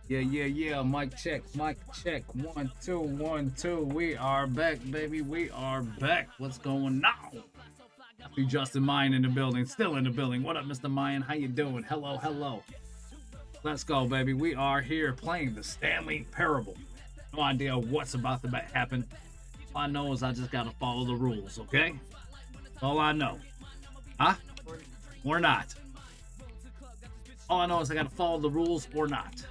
Yeah, yeah, yeah. Mic check, mic check. 1, 2, 1, 2. We are back, baby. We are back. What's going on? I see Justin Mayan in the building, still in the building. What up, Mr. Mayan? How you doing? Hello, hello. Let's go, baby. We are here playing the Stanley Parable. No idea what's about to happen. All I know is I just gotta follow the rules, okay? That's all I know. Huh? Or not. All I know is I gotta follow the rules or not.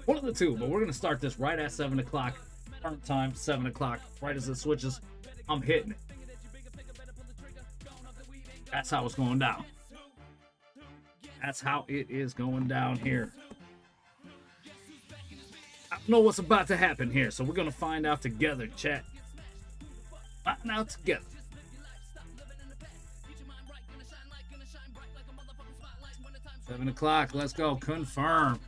One of the two, but we're gonna start this right at 7 o'clock. Current time, 7 o'clock. Right as it switches, I'm hitting it. That's how it's going down. That's how it is going down here. I don't know what's about to happen here, so we're gonna find out together, chat. Find out together. Seven o'clock. Let's go. Confirm.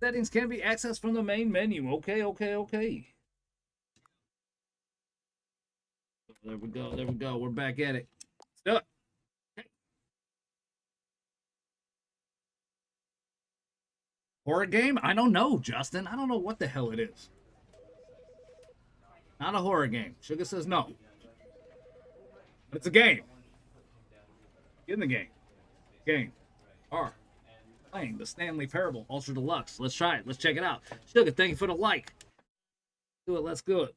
Settings can be accessed from the main menu. Okay. There we go. There we go. We're back at it. Let's do it. Horror game? I don't know, Justin. I don't know what the hell it is. Not a horror game. Sugar says no. But it's a game. Get in the game. Game. R. Playing the Stanley Parable Ultra Deluxe. Let's try it. Let's check it out. Sugar, thank you for the like. Do it. Let's do it.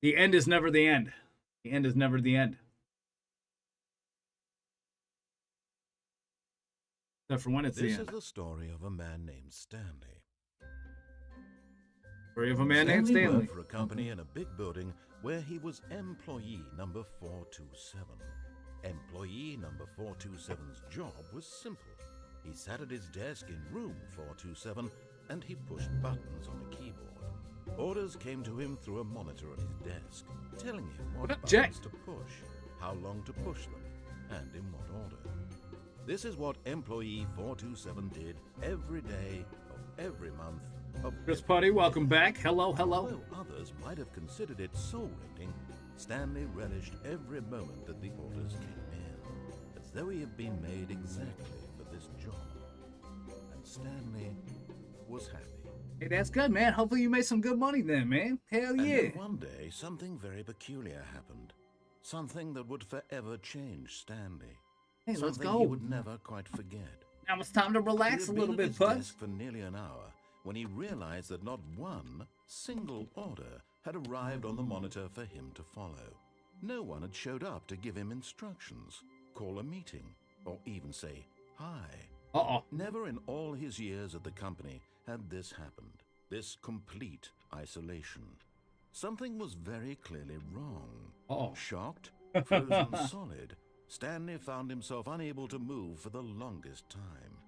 The end is never the end. The end is never the end. Except for when it's the end. This is the story of a man named Stanley. Story of a man named Stanley. Worked for a company in a big building where he was employee number 427. Employee number 427's job was simple. He sat at his desk in room 427 and he pushed buttons on a keyboard. Orders came to him through a monitor on his desk, telling him what buttons to push, how long to push them, and in what order. This is what employee 427 did every day of every month of Chris Putty, welcome back. Hello. Although others might have considered it soul-rending, Stanley relished every moment that the orders came in, as though he had been made exactly for this job. And Stanley was happy. Hey, that's good, man. Hopefully you made some good money then, man. Hell yeah. And then one day, something very peculiar happened. Something that would forever change Stanley. Hey, let's Something go. he would never quite forget. Now it's time to relax a little bit, Putz. For nearly an hour, when he realized that not one single order had arrived on the monitor for him to follow. No one had showed up to give him instructions, call a meeting, or even say hi. Never in all his years at the company had this happened, this complete isolation. Something was very clearly wrong. Shocked, frozen solid, Stanley found himself unable to move for the longest time.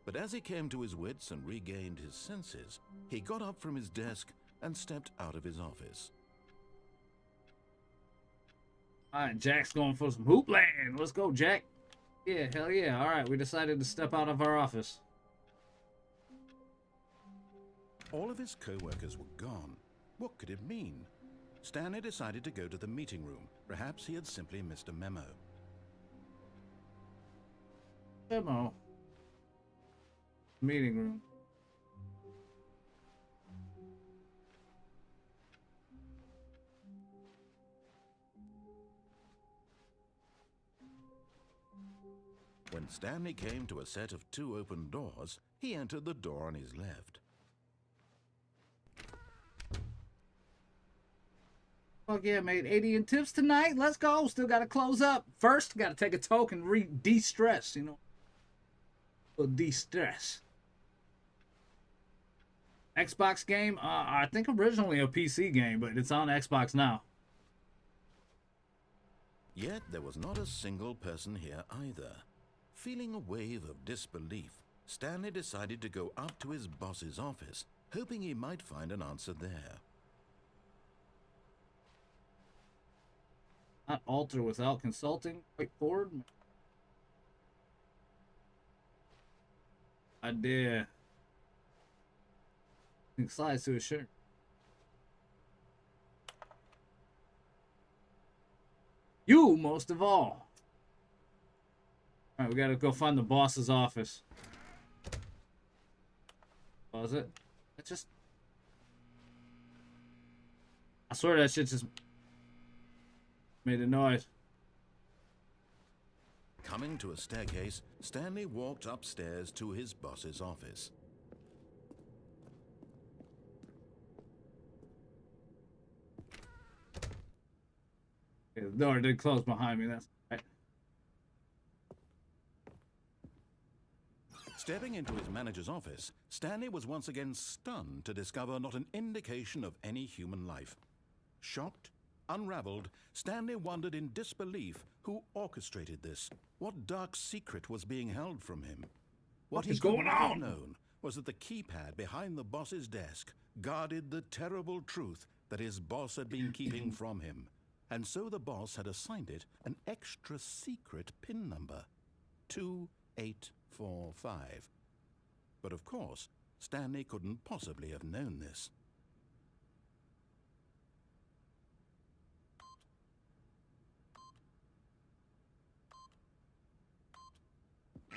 But as he came to his wits and regained his senses, he got up from his desk and stepped out of his office. All right, Jack's going for some hoopland. Let's go, Jack. Yeah, hell yeah. All right, we decided to step out of our office. All of his co-workers were gone. What could it mean? Stanley decided to go to the meeting room. Perhaps he had simply missed a memo. Memo. Meeting room. When Stanley came to a set of 2 open doors, he entered the door on his left. Fuck yeah, made 80 in tips tonight. Let's go. Still got to close up. First, got to take a token and de-stress, you know. A little de-stress. Xbox game? I think originally a PC game, but it's on Xbox now. Yet there was not a single person here either. Feeling a wave of disbelief, Stanley decided to go up to his boss's office, hoping he might find an answer there. Not alter without consulting. Wait forward. Idea. Slides to a shirt. You most of all. Alright, we gotta go find the boss's office. Was it? It just... I swear that shit just made a noise. Coming to a staircase, Stanley walked upstairs to his boss's office. Okay, the door did close behind me, that's right. Stepping into his manager's office, Stanley was once again stunned to discover not an indication of any human life. Shocked, unraveled, Stanley wondered in disbelief who orchestrated this. What dark secret was being held from him? What is he could going not have on? known was that the keypad behind the boss's desk guarded the terrible truth that his boss had been keeping from him. And so the boss had assigned it an extra secret PIN number, 2845. But of course, Stanley couldn't possibly have known this.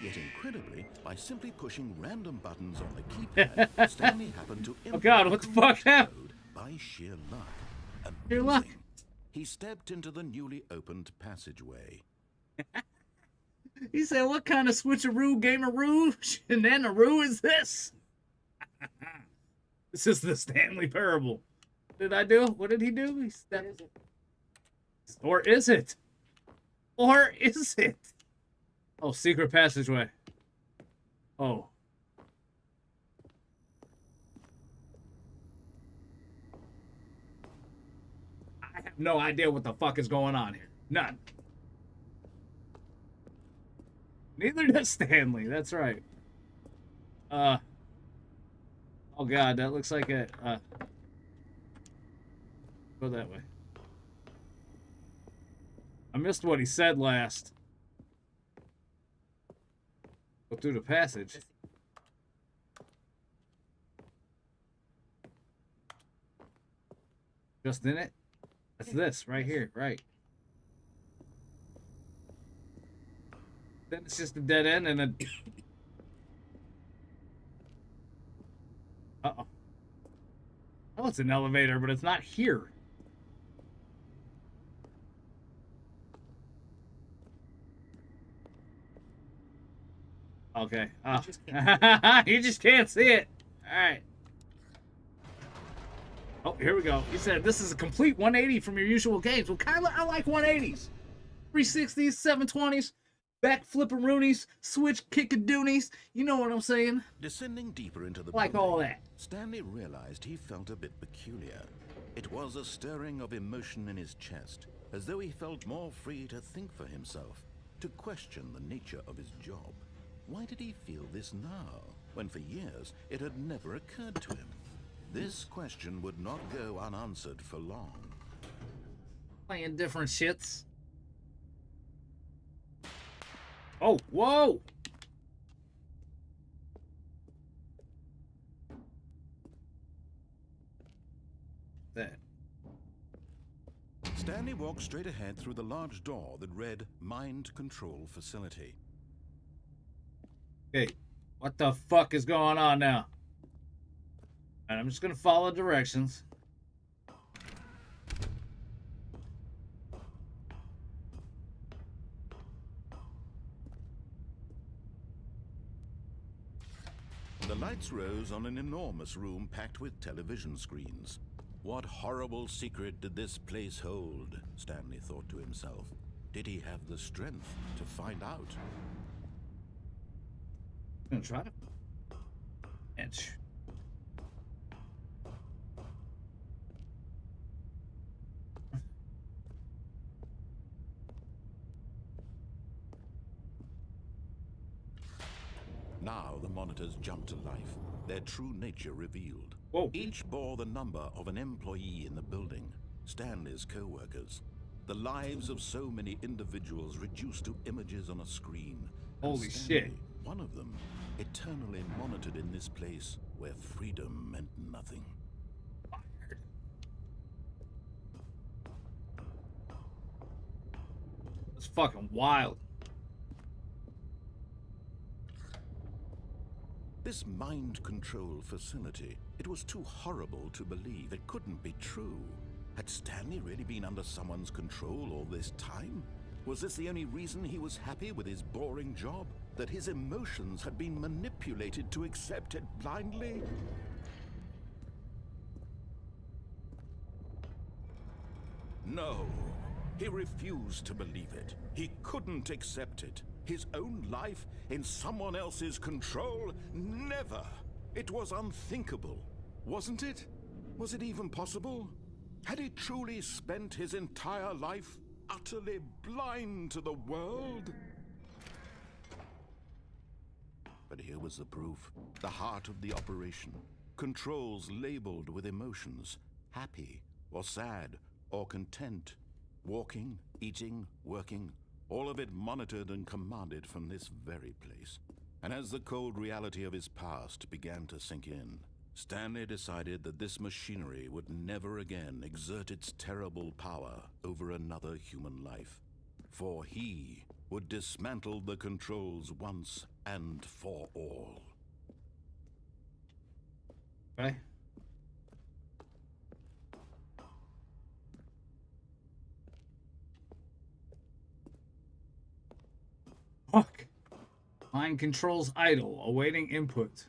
Yet incredibly, by simply pushing random buttons on the keypad, Stanley happened to Oh god, what the fuck happened? by sheer luck. Sheer luck. Amazing. He stepped into the newly opened passageway. He said, what kind of switcheroo, gameroo, shenanaroo is this? This is the Stanley Parable. What did I do? What did he do? He stepped... Or is it? Or is it? Oh, secret passageway. Oh. I have no idea what the fuck is going on here. None. Neither does Stanley. That's right. Oh god, that looks like a go that way. I missed what he said last. Go through the passage. Just in it? That's this right here, right. Then it's just a dead end and a... Uh-oh. Oh, it's an elevator, but it's not here. Okay. Oh. You just can't see it. Alright. Oh, here we go. He said this is a complete 180 from your usual games. Well, Kyla, I like 180s. 360s, 720s, back flipping roonies, switch kickadoonies. You know what I'm saying? Descending deeper into the Like building, all that. Stanley realized he felt a bit peculiar. It was a stirring of emotion in his chest, as though he felt more free to think for himself, to question the nature of his job. Why did he feel this now, when for years it had never occurred to him? This question would not go unanswered for long. Playing different shits. Oh, whoa! That. Stanley walked straight ahead through the large door that read Mind Control Facility. Okay, what the fuck is going on now? And I'm just gonna follow directions. The lights rose on an enormous room packed with television screens. What horrible secret did this place hold? Stanley thought to himself. Did he have the strength to find out? I'm gonna try to. Inch. Now the monitors jumped to life, their true nature revealed. Whoa. Each bore the number of an employee in the building, Stanley's co-workers. The lives of so many individuals reduced to images on a screen. And Holy Stanley, shit. one of them, eternally monitored in this place where freedom meant nothing. It's fucking wild. This mind control facility, it was too horrible to believe. It couldn't be true. Had Stanley really been under someone's control all this time? Was this the only reason he was happy with his boring job? That his emotions had been manipulated to accept it blindly? No, he refused to believe it. He couldn't accept it. His own life in someone else's control? Never! It was unthinkable, wasn't it? Was it even possible? Had he truly spent his entire life utterly blind to the world? But here was the proof. The heart of the operation. Controls labeled with emotions. Happy, or sad, or content. Walking, eating, working. All of it monitored and commanded from this very place. And as the cold reality of his past began to sink in, Stanley decided that this machinery would never again exert its terrible power over another human life. For he would dismantle the controls once and for all. Okay. Fuck. Mind controls idle, awaiting input.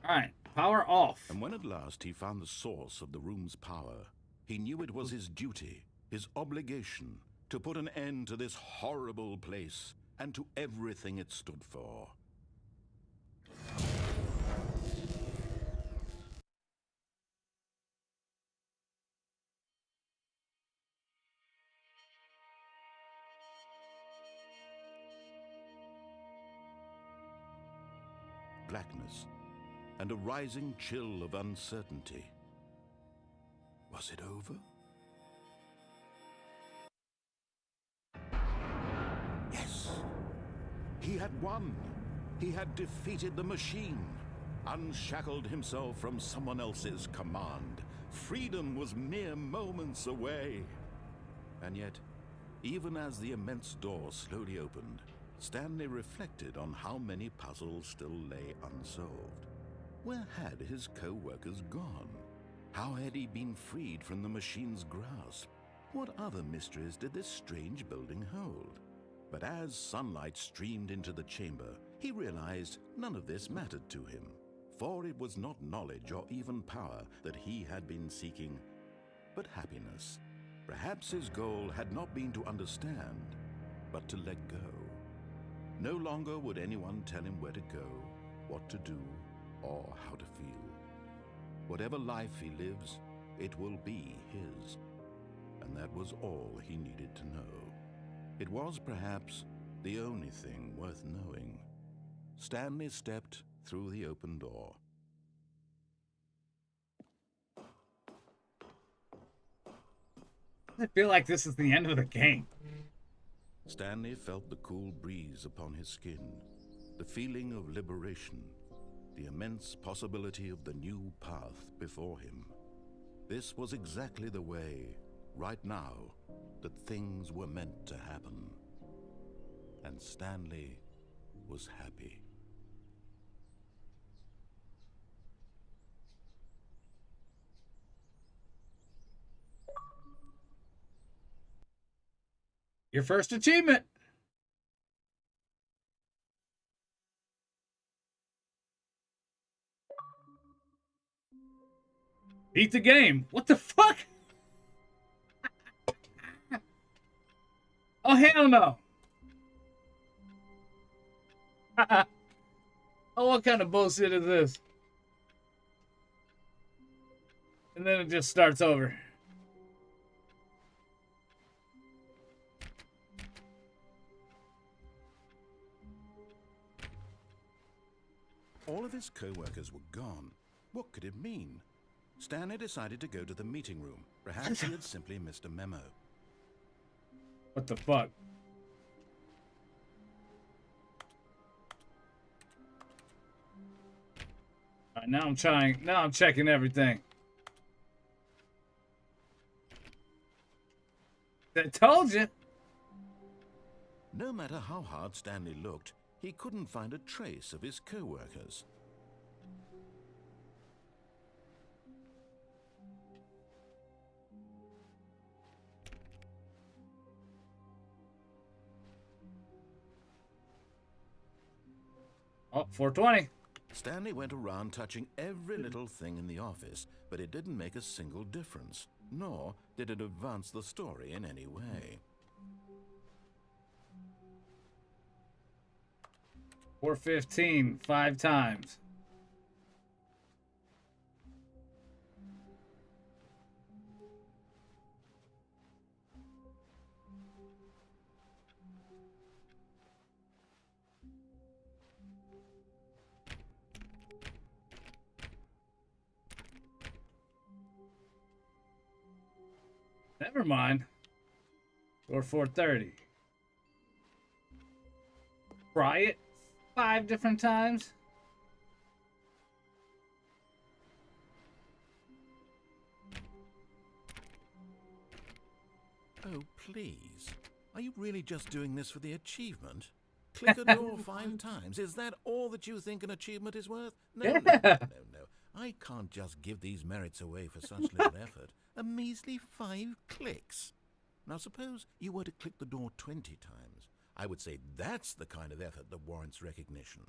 Alright, power off. And when at last he found the source of the room's power, he knew it was his duty, his obligation, to put an end to this horrible place and to everything it stood for. Blackness and a rising chill of uncertainty. Was it over? Yes! He had won! He had defeated the machine, unshackled himself from someone else's command. Freedom was mere moments away. And yet, even as the immense door slowly opened, Stanley reflected on how many puzzles still lay unsolved. Where had his co-workers gone? How had he been freed from the machine's grasp? What other mysteries did this strange building hold? But as sunlight streamed into the chamber, he realized none of this mattered to him, for it was not knowledge or even power that he had been seeking, but happiness. Perhaps his goal had not been to understand, but to let go. No longer would anyone tell him where to go, what to do, or how to feel. Whatever life he lives, it will be his. And that was all he needed to know. It was perhaps the only thing worth knowing. Stanley stepped through the open door. I feel like this is the end of the game. Stanley felt the cool breeze upon his skin, the feeling of liberation, the immense possibility of the new path before him. This was exactly the way, right now, that things were meant to happen. And Stanley was happy. Your first achievement. Beat the game. What the fuck? Oh, hell no. Oh, what kind of bullshit is this? And then it just starts over. All of his co-workers were gone. What could it mean? Stanley decided to go to the meeting room. Perhaps he had simply missed a memo. What the fuck? All right, now I'm checking everything. I told you. No matter how hard Stanley looked, he couldn't find a trace of his co-workers. Oh, 420. Stanley went around touching every little thing in the office, but it didn't make a single difference, nor did it advance the story in any way. 415, 5 times. Never mind. Or 430. Try it 5 different times. Oh, please. Are you really just doing this for the achievement? Click a door 5 times. Is that all that you think an achievement is worth? No, no, no, no. I can't just give these merits away for such little effort. A measly 5 clicks. Now, suppose you were to click the door 20 times. I would say that's the kind of effort that warrants recognition.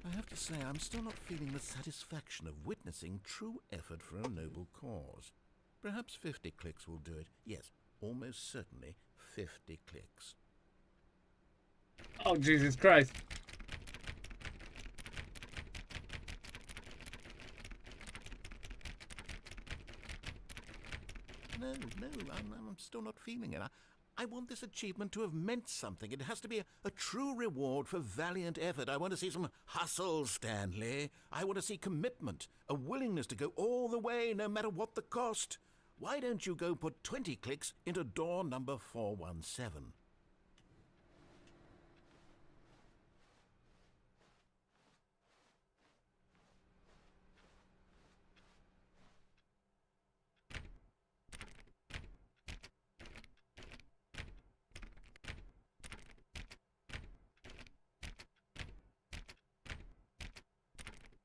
I have to say, I'm still not feeling the satisfaction of witnessing true effort for a noble cause. Perhaps 50 clicks will do it. Yes, almost certainly 50 clicks. Oh, Jesus Christ. No, I'm still not feeling it. I want this achievement to have meant something. It has to be a true reward for valiant effort. I want to see some hustle, Stanley. I want to see commitment, a willingness to go all the way, no matter what the cost. Why don't you go put 20 clicks into door number 417?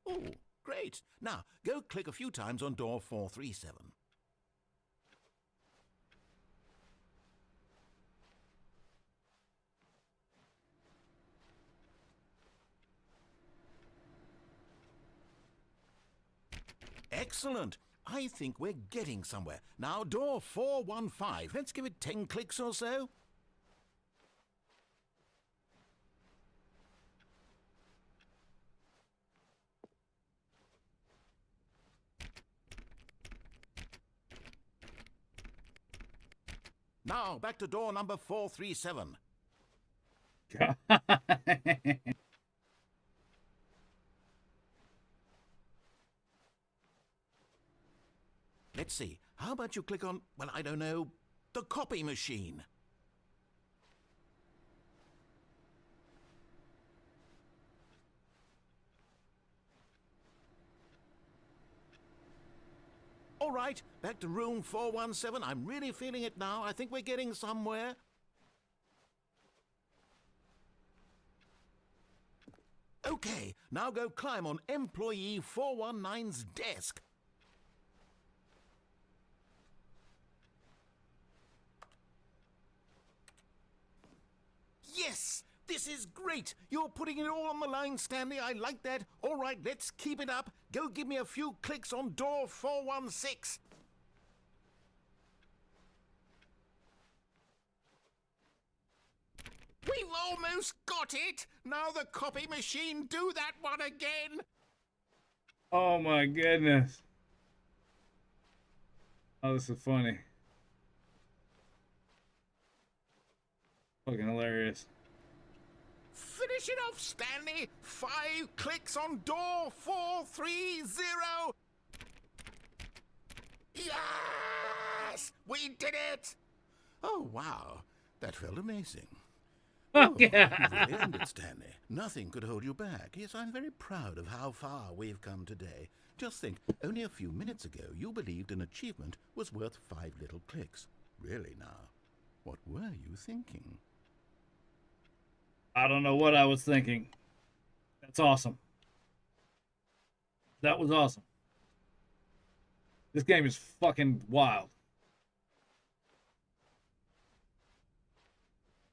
Oh, great. Now, go click a few times on door 437. Excellent. I think we're getting somewhere. Now, door 415. Let's give it 10 clicks or so. Now, back to door number 437. Let's see. How about you click on, well, I don't know, the copy machine? All right, back to room 417. I'm really feeling it now. I think we're getting somewhere. Okay, now go climb on employee 419's desk. Yes! This is great! You're putting it all on the line, Stanley. I like that. All right, let's keep it up. Go give me a few clicks on door 416. We've almost got it! Now the copy machine, do that one again! Oh my goodness. Oh, this is funny. Fucking hilarious. Finish it off, Stanley! 5 clicks on door 430! Yes! We did it! Oh, wow. That felt amazing. Fuck You've yeah. really earned it, Stanley. Nothing could hold you back. Yes, I'm very proud of how far we've come today. Just think, only a few minutes ago, you believed an achievement was worth 5 little clicks. Really now, what were you thinking? I don't know what I was thinking. That's awesome. That was awesome. This game is fucking wild.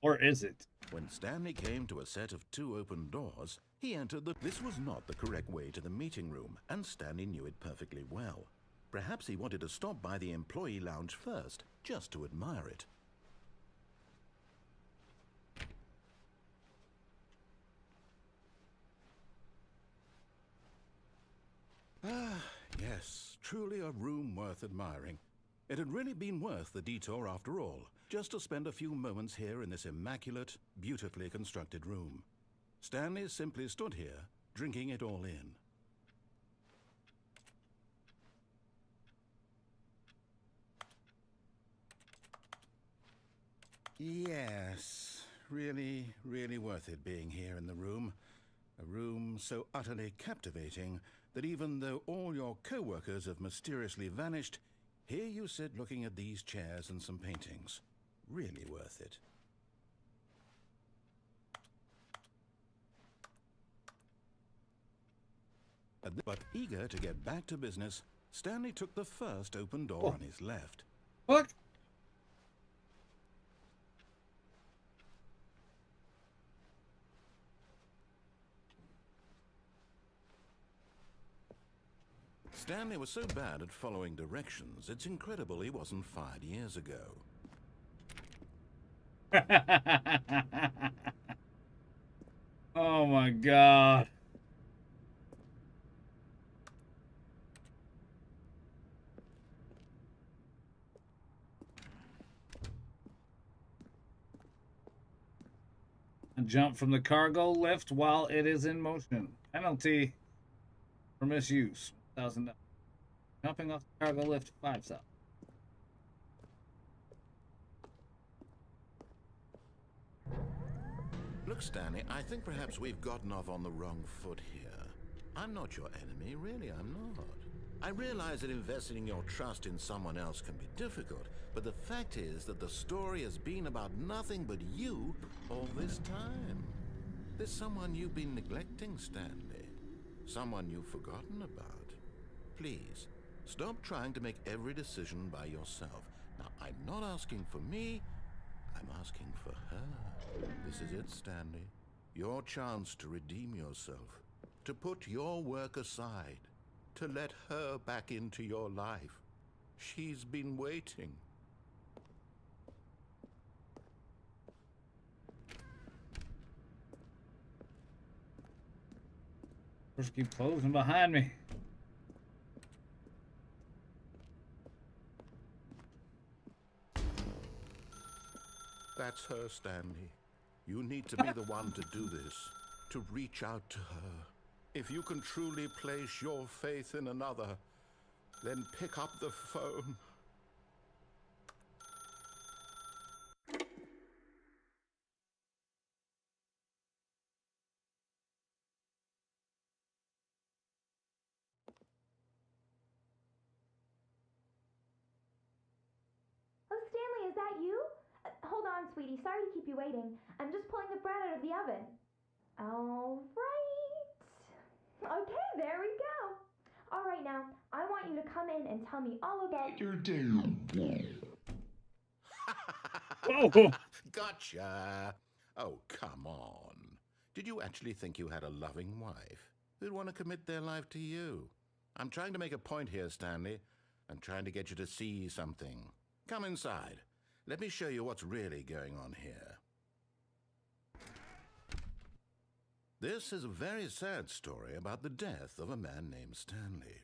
Or is it? When Stanley came to a set of 2 open doors, he entered the... This was not the correct way to the meeting room, and Stanley knew it perfectly well. Perhaps he wanted to stop by the employee lounge first, just to admire it. Ah, yes, truly a room worth admiring. It had really been worth the detour after all, just to spend a few moments here in this immaculate, beautifully constructed room. Stanley simply stood here, drinking it all in. Yes, really, really worth it being here in the room. A room so utterly captivating that even though all your co-workers have mysteriously vanished, here you sit looking at these chairs and some paintings. Really worth it. But eager to get back to business, Stanley took the first open door on his left. Fuck. Stanley was so bad at following directions, it's incredible he wasn't fired years ago. Oh my god. Jump from the cargo lift while it is in motion. Penalty for misuse. $1,000. Jumping off the cargo lift, $5,000. Look, Stanley, I think perhaps we've gotten off on the wrong foot here. I'm not your enemy, really, I'm not. I realize that investing your trust in someone else can be difficult, but the fact is that the story has been about nothing but you all this time. There's someone you've been neglecting, Stanley. Someone you've forgotten about. Please, stop trying to make every decision by yourself. Now, I'm not asking for me, I'm asking for her. This is it, Stanley. Your chance to redeem yourself. To put your work aside. To let her back into your life. She's been waiting. First, keep closing behind me. That's her, Stanley. You need to be the one to do this. To reach out to her. If you can truly place your faith in another, then pick up the phone. Oh, Stanley, is that you? Hold on, sweetie. Sorry to keep you waiting. I'm just pulling the bread out of the oven. All right. Okay, there we go. All right, now, I want you to come in and tell me all about your day. Oh, Gotcha. Oh, come on. Did you actually think you had a loving wife who'd want to commit their life to you? I'm trying to make a point here, Stanley. I'm trying to get you to see something. Come inside. Let me show you what's really going on here. This is a very sad story about the death of a man named Stanley.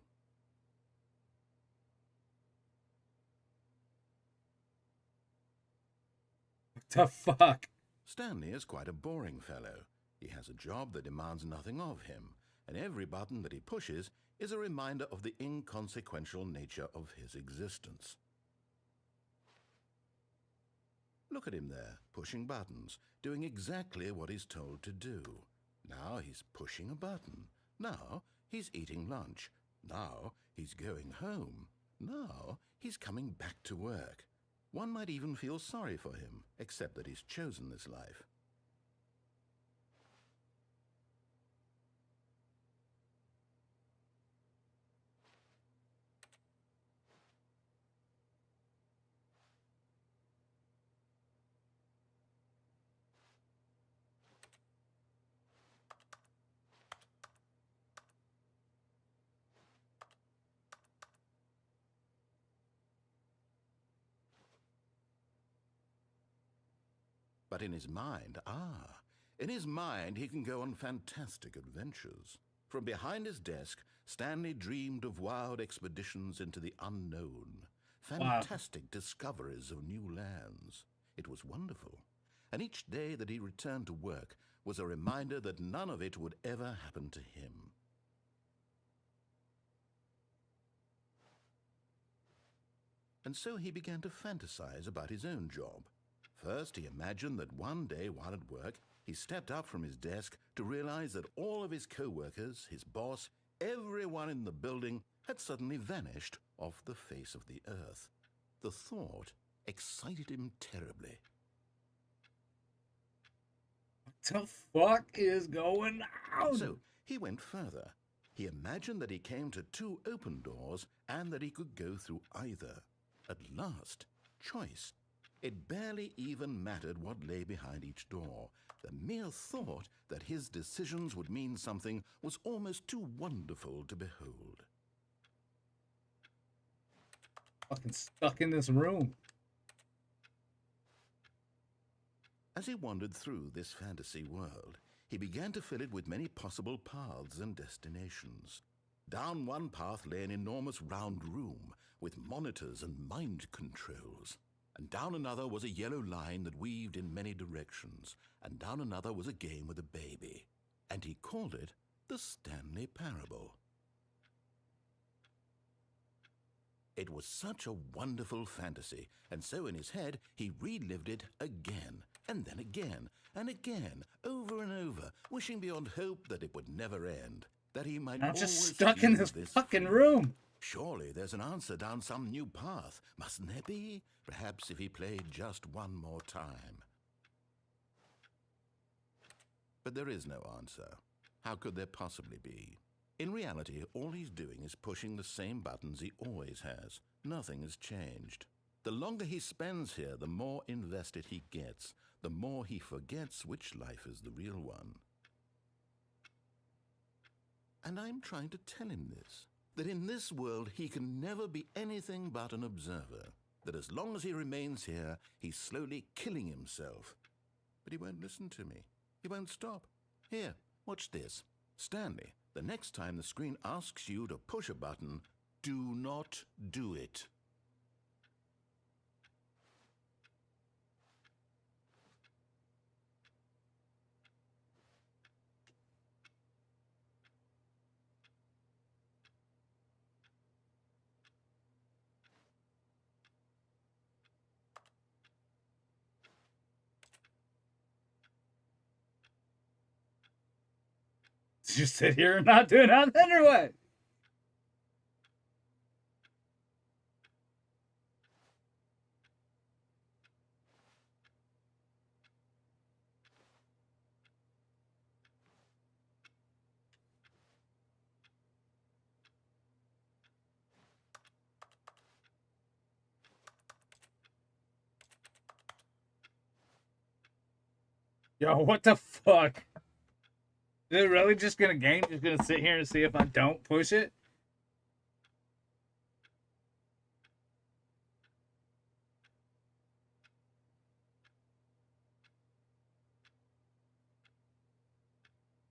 what the fuck? Stanley is quite a boring fellow. He has a job that demands nothing of him, and every button that he pushes is a reminder of the inconsequential nature of his existence. Look at him there, pushing buttons, doing exactly what he's told to do. Now he's pushing a button. Now he's eating lunch. Now he's going home. Now he's coming back to work. One might even feel sorry for him, except that he's chosen this life. But in his mind, he can go on fantastic adventures. From behind his desk, Stanley dreamed of wild expeditions into the unknown, fantastic discoveries of new lands. It was wonderful. And each day that he returned to work was a reminder that none of it would ever happen to him. And so he began to fantasize about his own job. First, he imagined that one day while at work, he stepped up from his desk to realize that all of his co-workers, his boss, everyone in the building had suddenly vanished off the face of the earth. The thought excited him terribly. What the fuck is going on? So he went further. He imagined that he came to 2 open doors and that he could go through either. At last, choice. It barely even mattered what lay behind each door. The mere thought that his decisions would mean something was almost too wonderful to behold. Fucking stuck in this room. As he wandered through this fantasy world, he began to fill it with many possible paths and destinations. Down one path lay an enormous round room with monitors and mind controls. And down another was a yellow line that weaved in many directions, and down another was a game with a baby. And he called it the Stanley Parable. It was such a wonderful fantasy, and so in his head he relived it again, and then again, and again, over and over, wishing beyond hope that it would never end, that he might I'm always just stuck in this fucking feeling. room. Surely there's an answer down some new path, mustn't there be? Perhaps if he played just one more time. But there is no answer. How could there possibly be? In reality, all he's doing is pushing the same buttons he always has. Nothing has changed. The longer he spends here, the more invested he gets, the more he forgets which life is the real one. And I'm trying to tell him this, that in this world he can never be anything but an observer, that as long as he remains here, he's slowly killing himself. But he won't listen to me. He won't stop. Here, watch this. Stanley, the next time the screen asks you to push a button, do not do it. Just sit here and not do nothing or what? Yo, what the fuck? Is it really just gonna game? Just gonna sit here and see if I don't push it?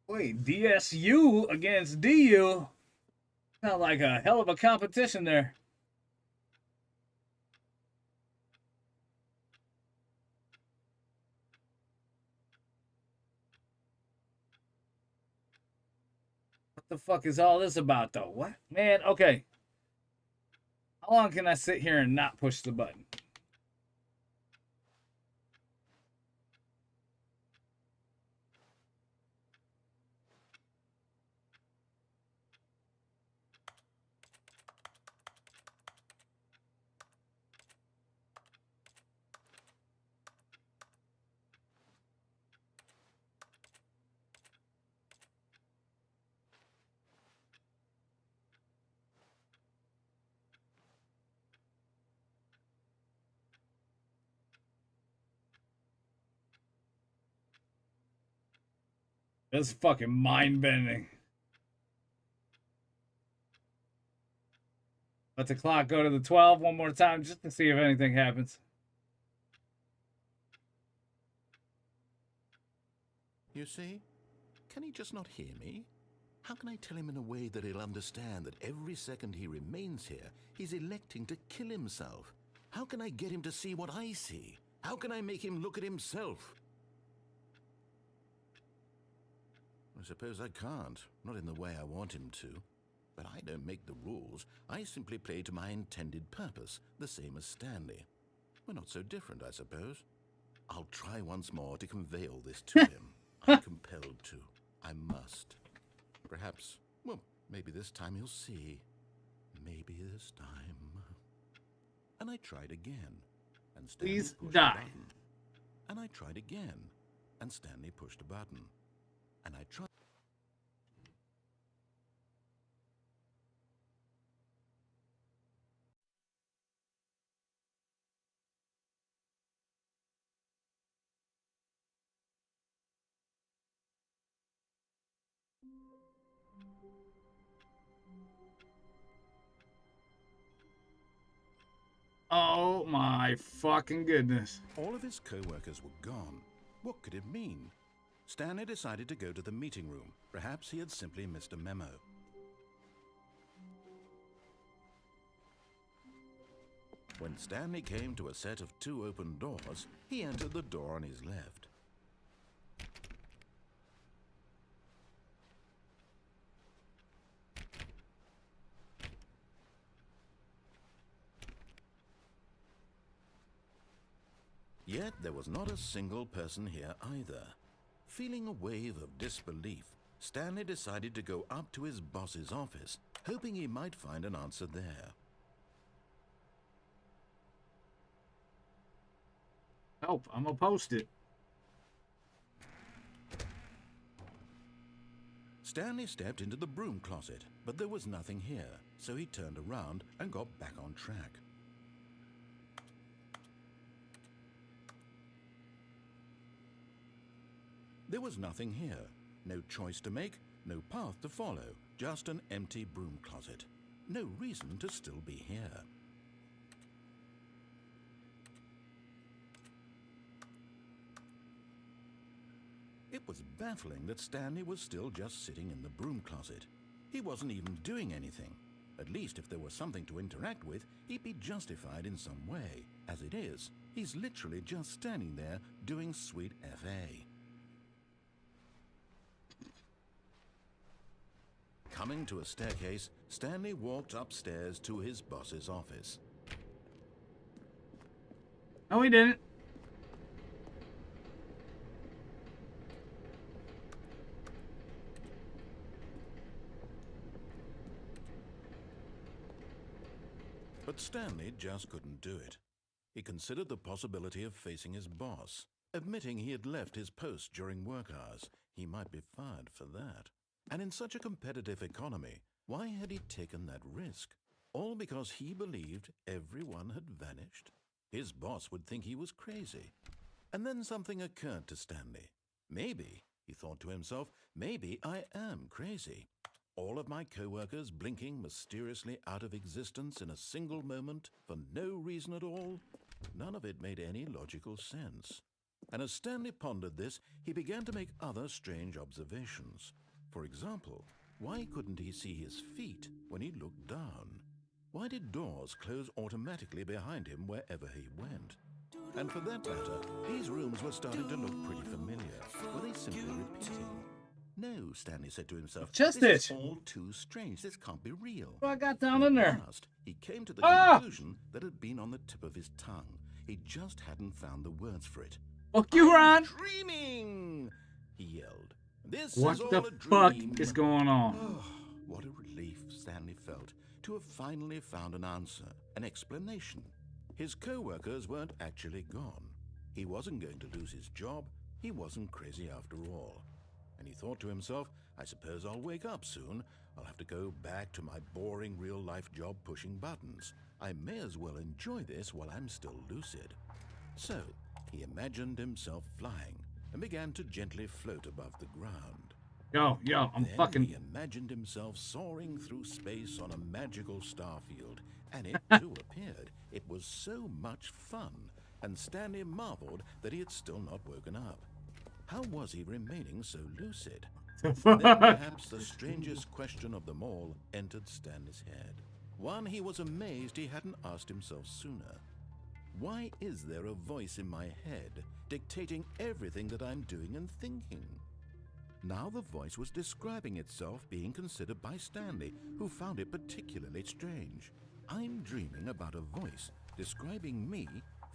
Wait, DSU against DU? Sound like a hell of a competition there. What the fuck is all this about, though? What? Man, okay. How long can I sit here and not push the button? That's fucking mind-bending. Let the clock go to the 12 one more time just to see if anything happens. You see? Can he just not hear me? How can I tell him in a way that he'll understand that every second he remains here, he's electing to kill himself? How can I get him to see what I see? How can I make him look at himself? I suppose I can't, not in the way I want him to. But I don't make the rules. I simply play to my intended purpose, the same as Stanley. We're not so different, I suppose. I'll try once more to convey all this to him. I'm compelled to. I must. Perhaps, well, maybe this time he'll see. Maybe this time. And I tried again. And Stanley Please pushed die. a button. And I tried again. And Stanley pushed a button. And I tried. Oh my fucking goodness. All of his co-workers were gone. What could it mean? Stanley decided to go to the meeting room. Perhaps he had simply missed a memo. When Stanley came to a set of 2 open doors, he entered the door on his left. Yet there was not a single person here either. Feeling a wave of disbelief, Stanley decided to go up to his boss's office, hoping he might find an answer there. Help, I'm gonna post it. Stanley stepped into the broom closet, but there was nothing here, so he turned around and got back on track. There was nothing here. No choice to make, no path to follow, just an empty broom closet. No reason to still be here. It was baffling that Stanley was still just sitting in the broom closet. He wasn't even doing anything. At least if there was something to interact with, he'd be justified in some way. As it is, he's literally just standing there doing sweet FA. Coming to a staircase, Stanley walked upstairs to his boss's office. No, he didn't. But Stanley just couldn't do it. He considered the possibility of facing his boss. Admitting he had left his post during work hours, he might be fired for that. And in such a competitive economy, why had he taken that risk? All because he believed everyone had vanished? His boss would think he was crazy. And then something occurred to Stanley. Maybe, he thought to himself, maybe I am crazy. All of my co-workers blinking mysteriously out of existence in a single moment for no reason at all? None of it made any logical sense. And as Stanley pondered this, he began to make other strange observations. For example, why couldn't he see his feet when he looked down? Why did doors close automatically behind him wherever he went? And for that matter, these rooms were starting to look pretty familiar. Were they simply repeating? No, Stanley said to himself, Chest this itch. is all too strange. This can't be real. What I got down And in at there? last, he came to the Ah! conclusion that had been on the tip of his tongue. He just hadn't found the words for it. Fuck you, Ron. Dreaming! He yelled. This What is all the a fuck dream. is going on? Oh, what a relief Stanley felt to have finally found an answer, an explanation. His co-workers weren't actually gone. He wasn't going to lose his job. He wasn't crazy after all. And he thought to himself, I suppose I'll wake up soon. I'll have to go back to my boring real-life job pushing buttons. I may as well enjoy this while I'm still lucid. So, he imagined himself flying and began to gently float above the ground. Yo, I'm Then fucking. he imagined himself soaring through space on a magical starfield, and it too appeared. It was so much fun, and Stanley marveled that he had still not woken up. How was he remaining so lucid? The And then fuck? perhaps the strangest question of them all entered Stanley's head. One he was amazed he hadn't asked himself sooner. Why is there a voice in my head dictating everything that I'm doing and thinking? Now the voice was describing itself being considered by Stanley, who found it particularly strange. I'm dreaming about a voice describing me,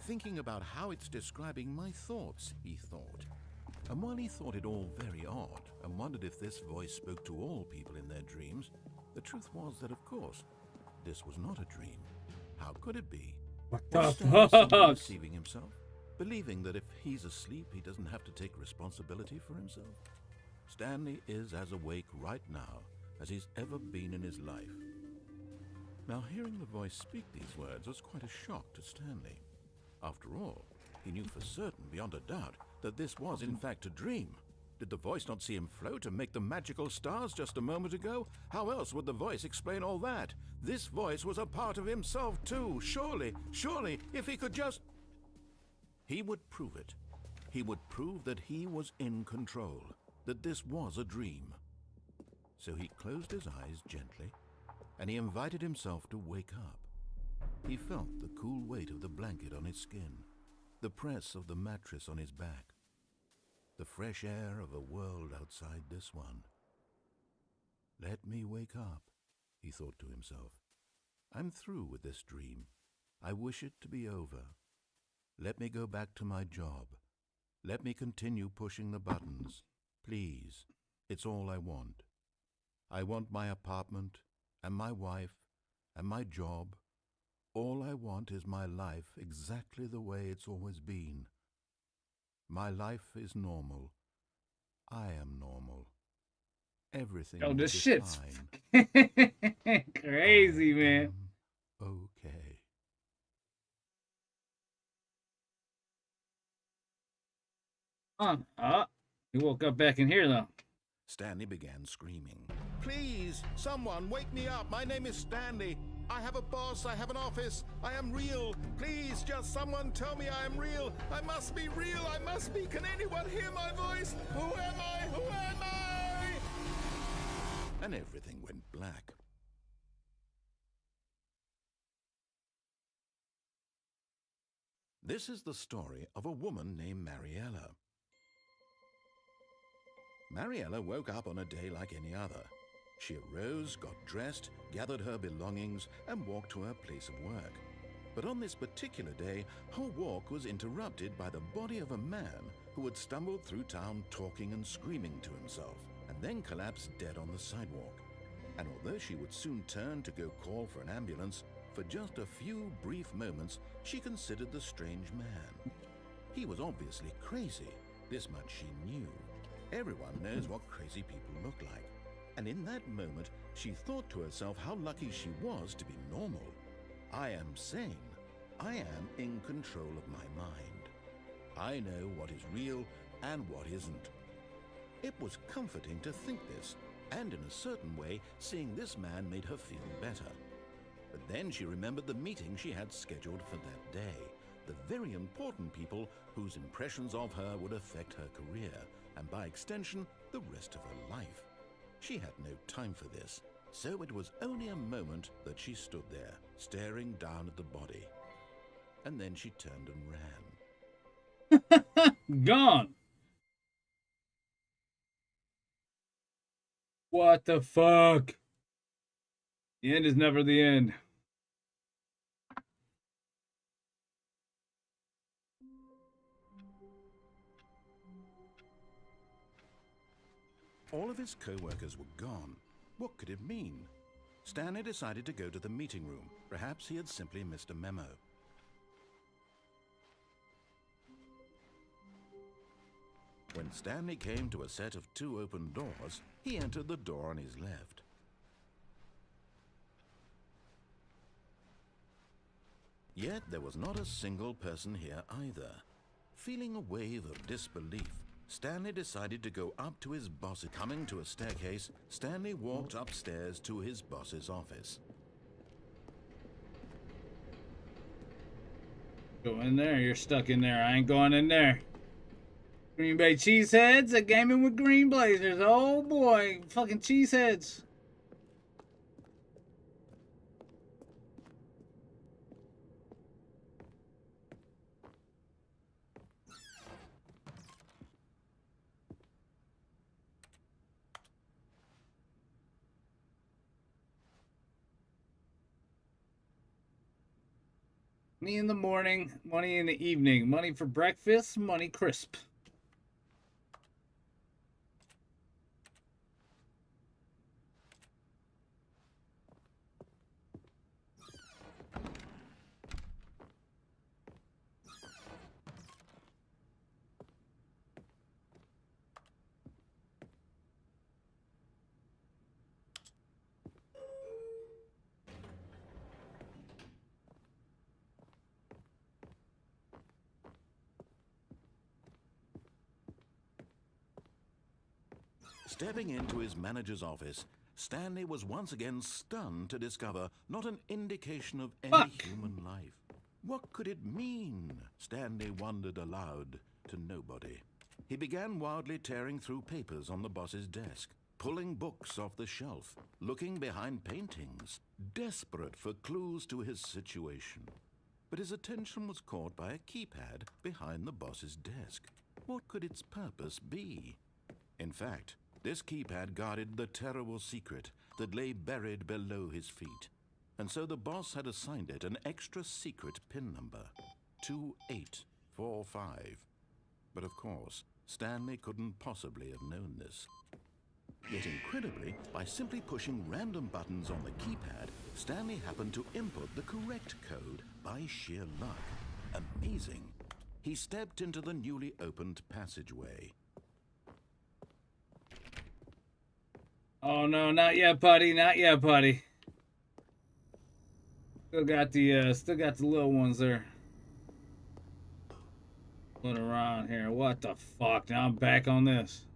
thinking about how it's describing my thoughts, he thought. And while he thought it all very odd and wondered if this voice spoke to all people in their dreams, the truth was that, of course, this was not a dream. How could it be? What Was the Stanley simply fuck? deceiving himself, believing that if he's asleep, he doesn't have to take responsibility for himself? Stanley is as awake right now as he's ever been in his life. Now, hearing the voice speak these words was quite a shock to Stanley. After all, he knew for certain, beyond a doubt, that this was in fact a dream. Did the voice not see him float and make the magical stars just a moment ago? How else would the voice explain all that? This voice was a part of himself too. Surely, if he could just... He would prove it. He would prove that he was in control, that this was a dream. So he closed his eyes gently, and he invited himself to wake up. He felt the cool weight of the blanket on his skin, the press of the mattress on his back, the fresh air of a world outside this one. Let me wake up, he thought to himself. I'm through with this dream. I wish it to be over. Let me go back to my job. Let me continue pushing the buttons. Please, it's all I want. I want my apartment, and my wife, and my job. All I want is my life exactly the way it's always been. My life is normal. I am normal. Everything Yo, will this be shit's fine. crazy, I man. am okay. He woke up back in here though. Stanley began screaming. Please, someone, wake me up. My name is Stanley. I have a boss. I have an office. I am real. Please, just someone tell me I am real. I must be real. I must be. Can anyone hear my voice? Who am I? Who am I? And everything went black. This is the story of a woman named Mariella. Mariella woke up on a day like any other. She arose, got dressed, gathered her belongings, and walked to her place of work. But on this particular day, her walk was interrupted by the body of a man who had stumbled through town talking and screaming to himself, and then collapsed dead on the sidewalk. And although she would soon turn to go call for an ambulance, for just a few brief moments she considered the strange man. He was obviously crazy, this much she knew. Everyone knows what crazy people look like. And in that moment, she thought to herself how lucky she was to be normal. I am sane. I am in control of my mind. I know what is real and what isn't. It was comforting to think this, and in a certain way, seeing this man made her feel better. But then she remembered the meeting she had scheduled for that day, the very important people whose impressions of her would affect her career, and by extension, the rest of her life. She had no time for this, so it was only a moment that she stood there, staring down at the body. And then she turned and ran. Gone. What the fuck? The end is never the end. All of his co-workers were gone. What could it mean? Stanley decided to go to the meeting room. Perhaps he had simply missed a memo. When Stanley came to a set of 2 open doors, he entered the door on his left. Yet there was not a single person here either. Feeling a wave of disbelief, Stanley decided to go up to his boss. Coming to a staircase, Stanley walked upstairs to his boss's office. Go in there. You're stuck in there. I ain't going in there. Green Bay Cheeseheads at Gaming with Green Blazers. Oh boy, fucking Cheeseheads. Money in the morning, money in the evening, money for breakfast, money crisp. Stepping into his manager's office, Stanley was once again stunned to discover not an indication of any human life. What could it mean? Stanley wondered aloud to nobody. He began wildly tearing through papers on the boss's desk, pulling books off the shelf, looking behind paintings, desperate for clues to his situation. But his attention was caught by a keypad behind the boss's desk. What could its purpose be? In fact, this keypad guarded the terrible secret that lay buried below his feet. And so the boss had assigned it an extra secret PIN number, 2845. But of course, Stanley couldn't possibly have known this. Yet incredibly, by simply pushing random buttons on the keypad, Stanley happened to input the correct code by sheer luck. Amazing. He stepped into the newly opened passageway. Oh no, not yet, buddy. Not yet, buddy. Still got the little ones there. Put around here. What the fuck? Now I'm back on this.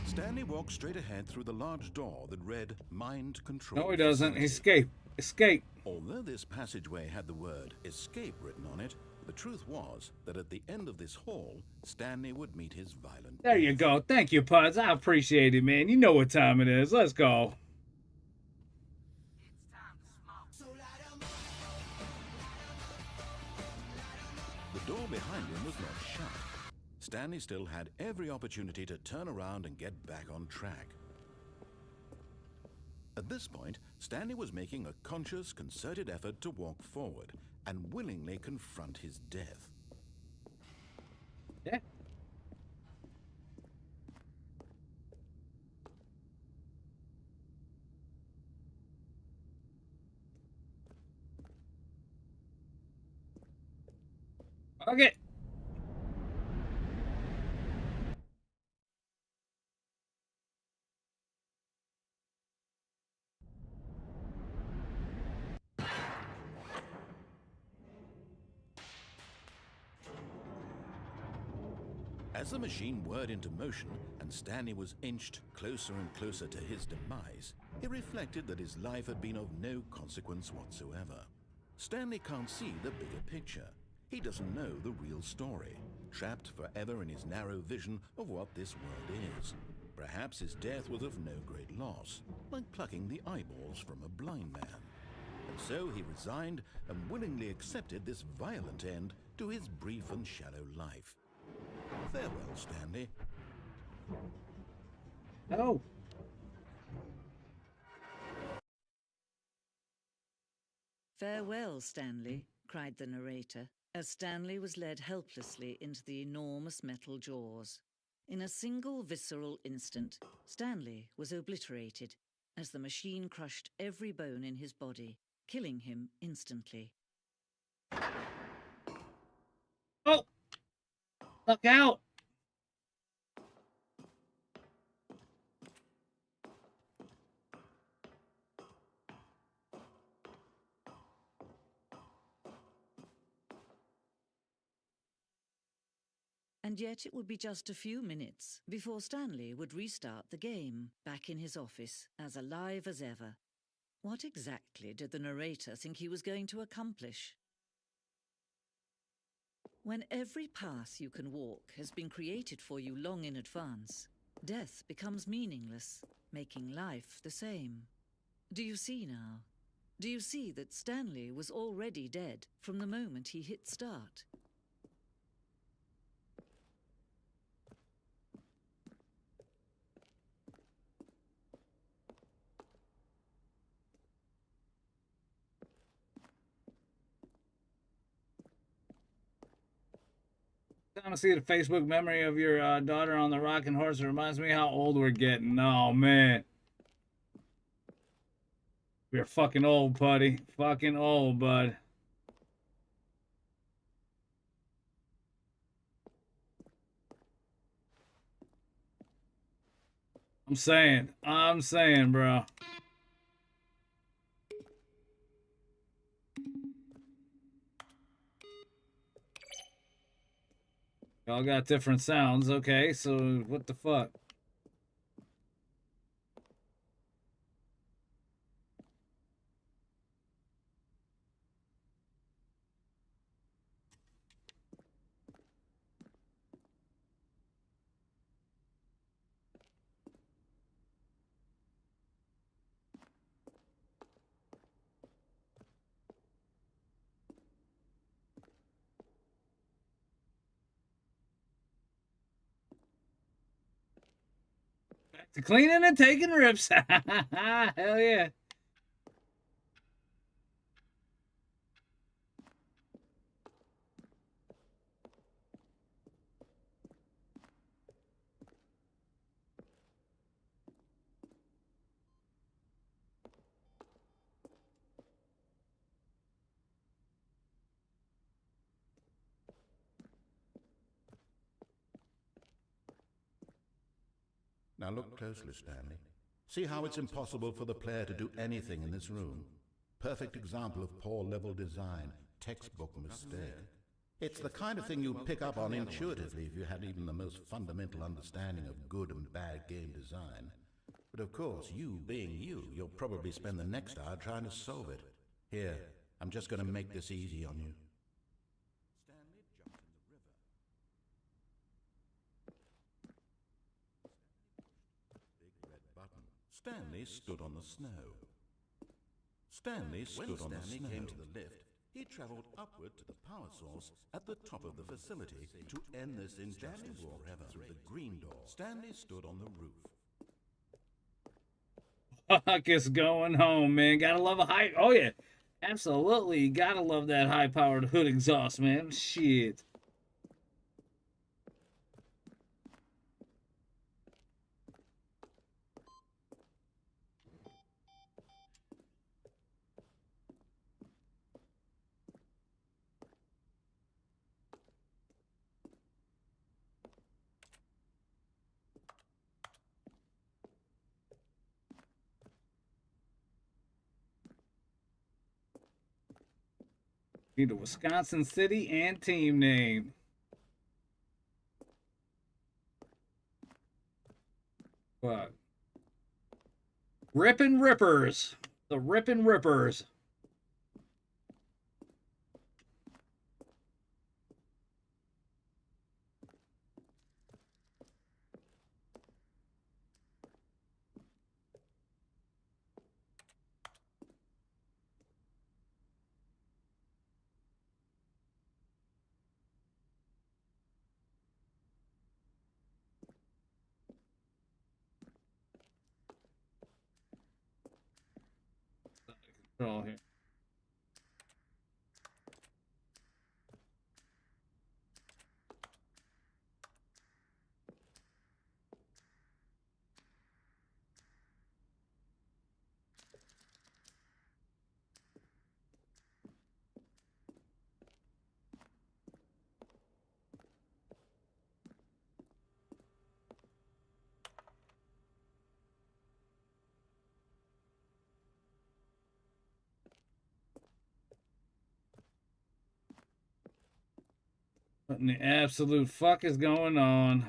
Stanley walked straight ahead through the large door that read Mind Control. No, he doesn't. Facility. Escape. Escape. Although this passageway had the word escape written on it, the truth was that at the end of this hall, Stanley would meet his violent There you go. Thank you, Puds. I appreciate it, man. You know what time it is. Let's go. The door behind him was not shut. Stanley still had every opportunity to turn around and get back on track. At this point, Stanley was making a conscious, concerted effort to walk forward and willingly confront his death. Yeah. Okay. As the machine whirred into motion and Stanley was inched closer and closer to his demise, he reflected that his life had been of no consequence whatsoever. Stanley can't see the bigger picture. He doesn't know the real story, trapped forever in his narrow vision of what this world is. Perhaps his death was of no great loss, like plucking the eyeballs from a blind man. And so he resigned and willingly accepted this violent end to his brief and shallow life. Farewell, Stanley. Oh. Farewell, Stanley, cried the narrator, as Stanley was led helplessly into the enormous metal jaws. In a single visceral instant, Stanley was obliterated as the machine crushed every bone in his body, killing him instantly. Look out! And yet it would be just a few minutes before Stanley would restart the game, back in his office, as alive as ever. What exactly did the narrator think he was going to accomplish? When every path you can walk has been created for you long in advance, death becomes meaningless, making life the same. Do you see now? Do you see that Stanley was already dead from the moment he hit start? Time to see the Facebook memory of your daughter on the rocking horse. It reminds me how old we're getting. Oh, man. We're fucking old, buddy. Fucking old, bud. I'm saying, bro. Y'all got different sounds. Okay, so what the fuck? Back to cleaning and taking rips. Hell yeah. Now look closely, Stanley. See how it's impossible for the player to do anything in this room? Perfect example of poor level design, textbook mistake. It's the kind of thing you'd pick up on intuitively if you had even the most fundamental understanding of good and bad game design. But of course, you being you, you'll probably spend the next hour trying to solve it. Here, I'm just going to make this easy on you. Stanley jumped in the river. Big red button. Stanley stood on the snow. Stanley stood on the snow. When Stanley came to the lift, he traveled upward to the power source at the top of the facility to end this injustice forever through the green door. Stanley stood on the roof. Fuck is going home, man. Gotta love a high. Oh, yeah. Absolutely. Gotta love that high powered hood exhaust, man. Shit. Need a Wisconsin city and team name. What? Rippin' Rippers. The Rippin' Rippers. Control here. What in the absolute fuck is going on?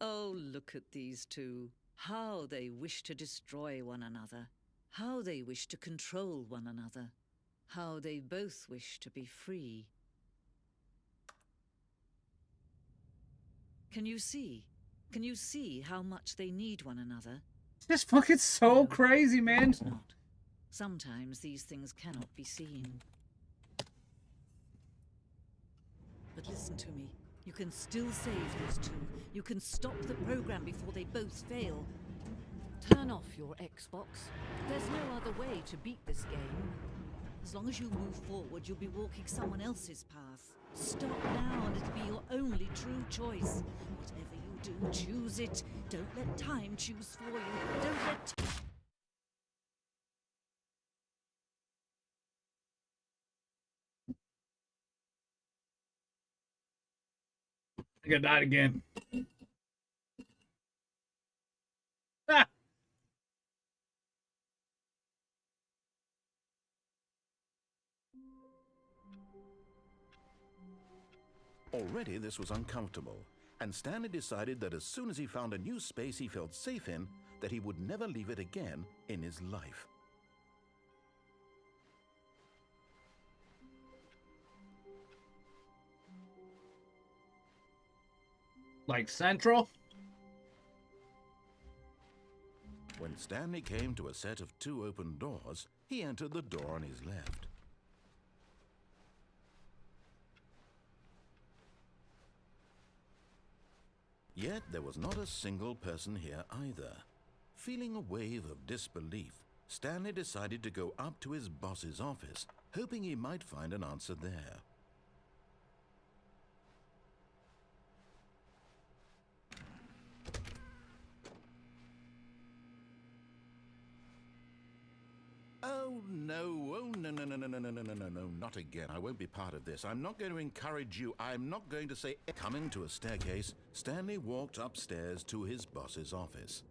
Oh, look at these two. How they wish to destroy one another. How they wish to control one another. How they both wish to be free. Can you see? Can you see how much they need one another? This fucking so No, crazy, man. It's not. Sometimes these things cannot be seen. But listen to me. You can still save these two. You can stop the program before they both fail. Turn off your Xbox. There's no other way to beat this game. As long as you move forward, you'll be walking someone else's path. Stop now and it'll be your only true choice. Whatever you do, choose it. Don't let time choose for you. Don't let... I got died again. Ah! Already this was uncomfortable, and Stanley decided that as soon as he found a new space he felt safe in, that he would never leave it again in his life. Like Central? When Stanley came to a set of 2 open doors, he entered the door on his left. Yet there was not a single person here either. Feeling a wave of disbelief, Stanley decided to go up to his boss's office, hoping he might find an answer there. Oh no, no, not again. I won't be part of this. I'm not going to encourage you. I'm not going to say... Coming to a staircase, Stanley walked upstairs to his boss's office.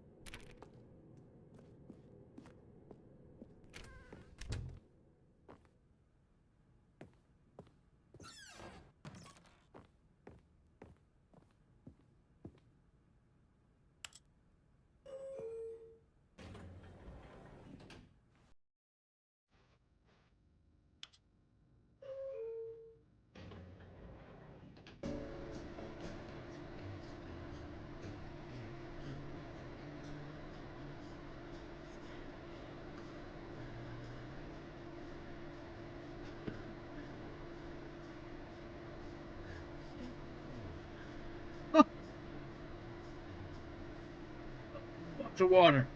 Bunch of water.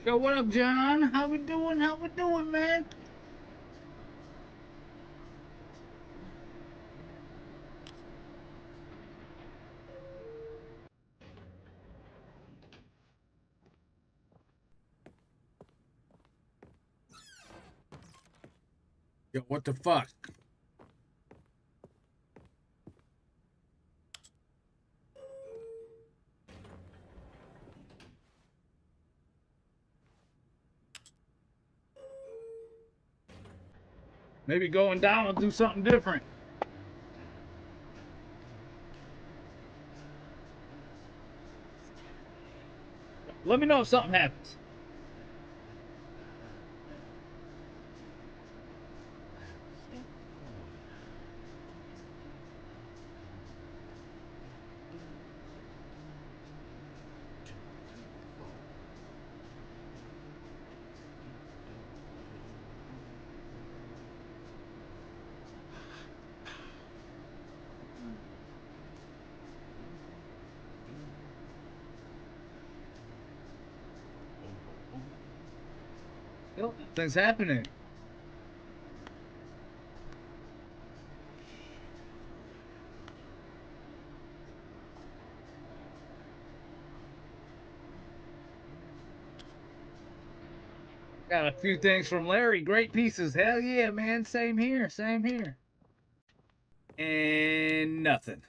Yo, what up, John? How we doing? How we doing, man? Yo, what the fuck? Maybe going down will do something different. Let me know if something happens. Still nothing's happening. Got a few things from Larry. Great pieces. Hell yeah, man. Same here. Same here. And nothing.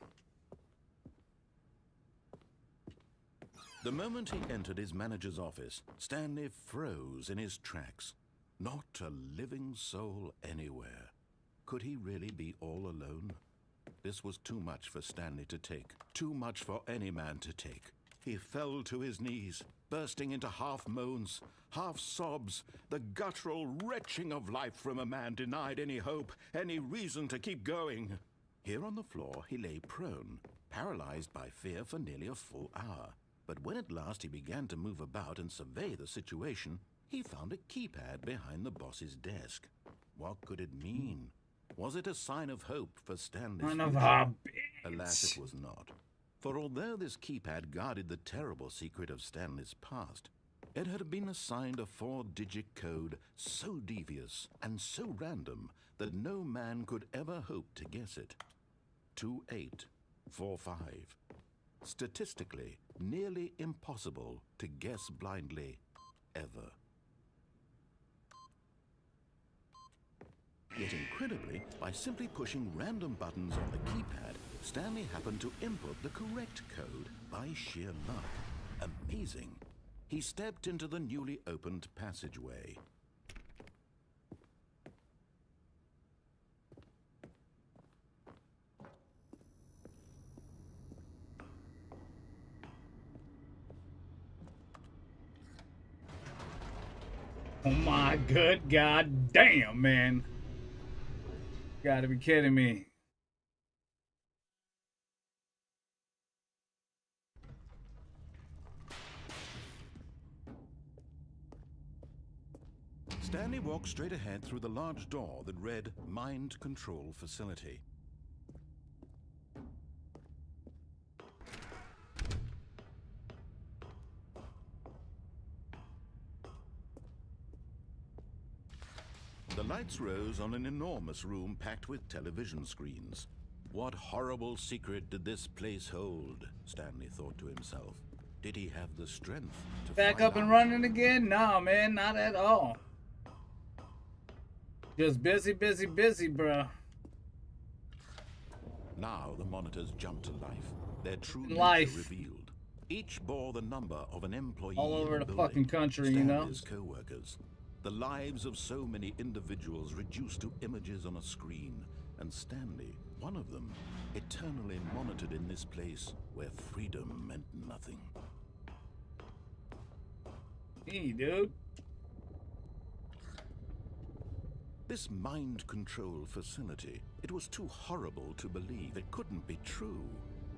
The moment he entered his manager's office, Stanley froze in his tracks. Not a living soul anywhere. Could he really be all alone? This was too much for Stanley to take. Too much for any man to take. He fell to his knees, bursting into half moans, half sobs, the guttural retching of life from a man denied any hope, any reason to keep going. Here on the floor he lay prone, paralyzed by fear for nearly a full hour. But when at last he began to move about and survey the situation, he found a keypad behind the boss's desk. What could it mean? Was it a sign of hope for Stanley's Son of future? a Alas, bitch. it was not. For although this keypad guarded the terrible secret of Stanley's past, it had been assigned a 4-digit code so devious and so random that no man could ever hope to guess it. 2845. Statistically, nearly impossible to guess blindly, ever. Yet incredibly, by simply pushing random buttons on the keypad, Stanley happened to input the correct code by sheer luck. Amazing. He stepped into the newly opened passageway. Oh my good god damn, man. Gotta be kidding me. Stanley walked straight ahead through the large door that read Mind Control Facility. The lights rose on an enormous room packed with television screens. What horrible secret did this place hold? Stanley thought to himself. Did he have the strength to Back find up and out? running again? No, man, not at all. Just busy, busy, busy, bruh. Now the monitors jumped to life, their true nature Life. revealed. Each bore the number of an employee All over in the building, fucking country, you know? Stanley's co-workers. The lives of so many individuals reduced to images on a screen, and Stanley, one of them, eternally monitored in this place where freedom meant nothing. Hey, dude. This mind control facility, it was too horrible to believe. It couldn't be true.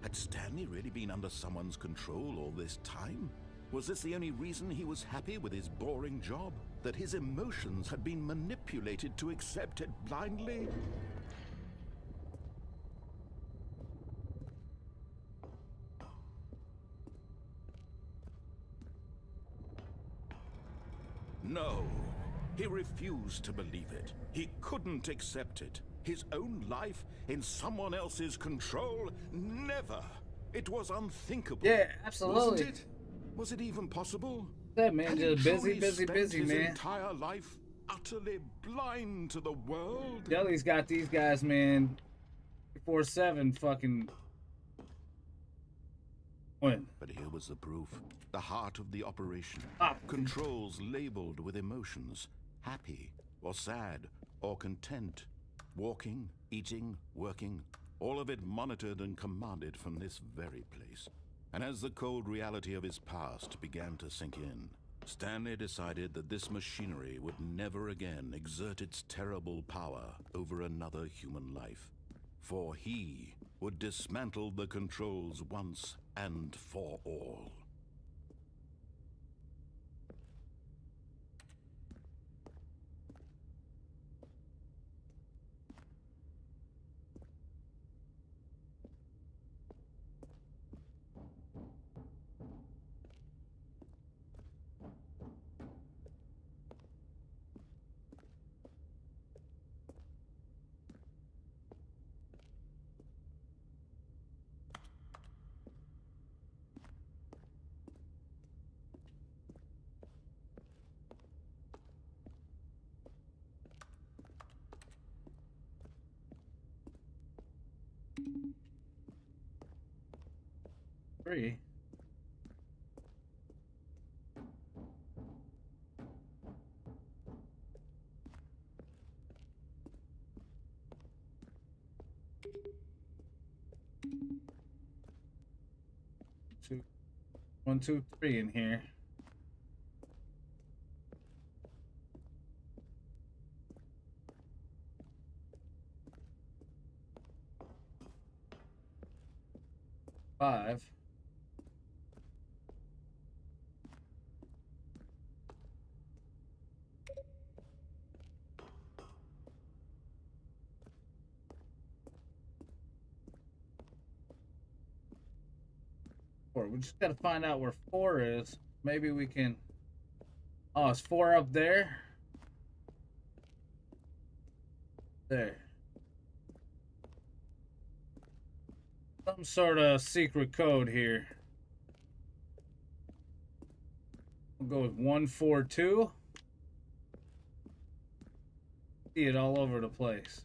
Had Stanley really been under someone's control all this time? Was this the only reason he was happy with his boring job? That his emotions had been manipulated to accept it blindly? No, he refused to believe it. He couldn't accept it. His own life in someone else's control? Never! It was unthinkable. Yeah, absolutely. Wasn't it? Was it even possible? That man Had just he busy, truly busy, spent busy, his man. entire life utterly blind to the world? Jelly's got these guys, man, 24/7 fucking. When? But here was the proof. The heart of the operation. Ah. Controls labeled with emotions. Happy, or sad, or content. Walking, eating, working. All of it monitored and commanded from this very place. And as the cold reality of his past began to sink in, Stanley decided that this machinery would never again exert its terrible power over another human life. For he would dismantle the controls once and for all. 3. Two, 1, 2, 3 in here. Five. Four. We just gotta find out where 4 is. Maybe we can. Oh, is 4 up there? There. Some sort of secret code here. We'll go with 142. See it all over the place.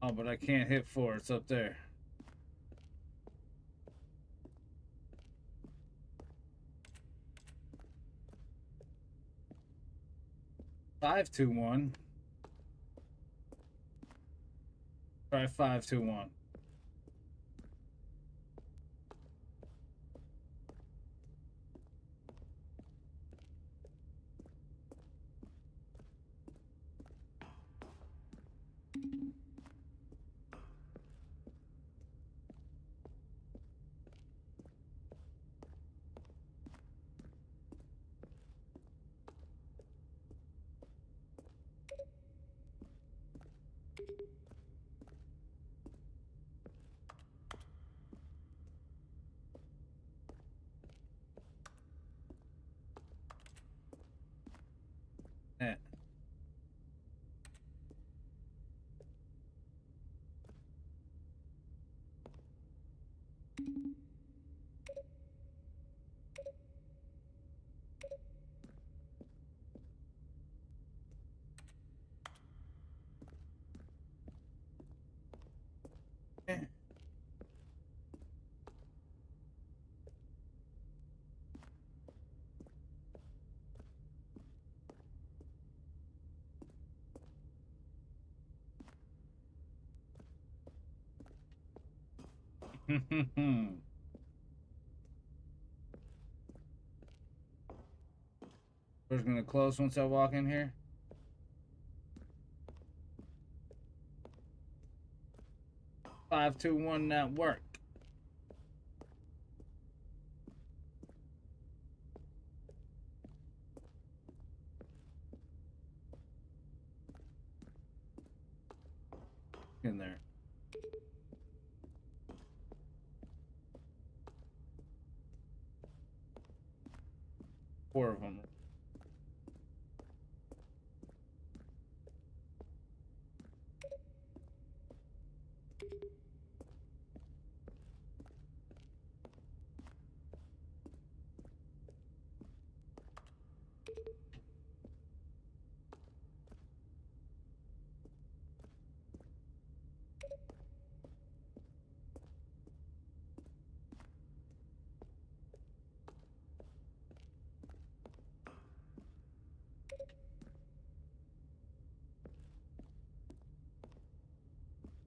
Oh, but I can't hit 4. It's up there. Five, 2, 1. Try 5, 2, 1. Yeah. Door's gonna close once I walk in here. Five, 2, 1, not work. In there. Four of them.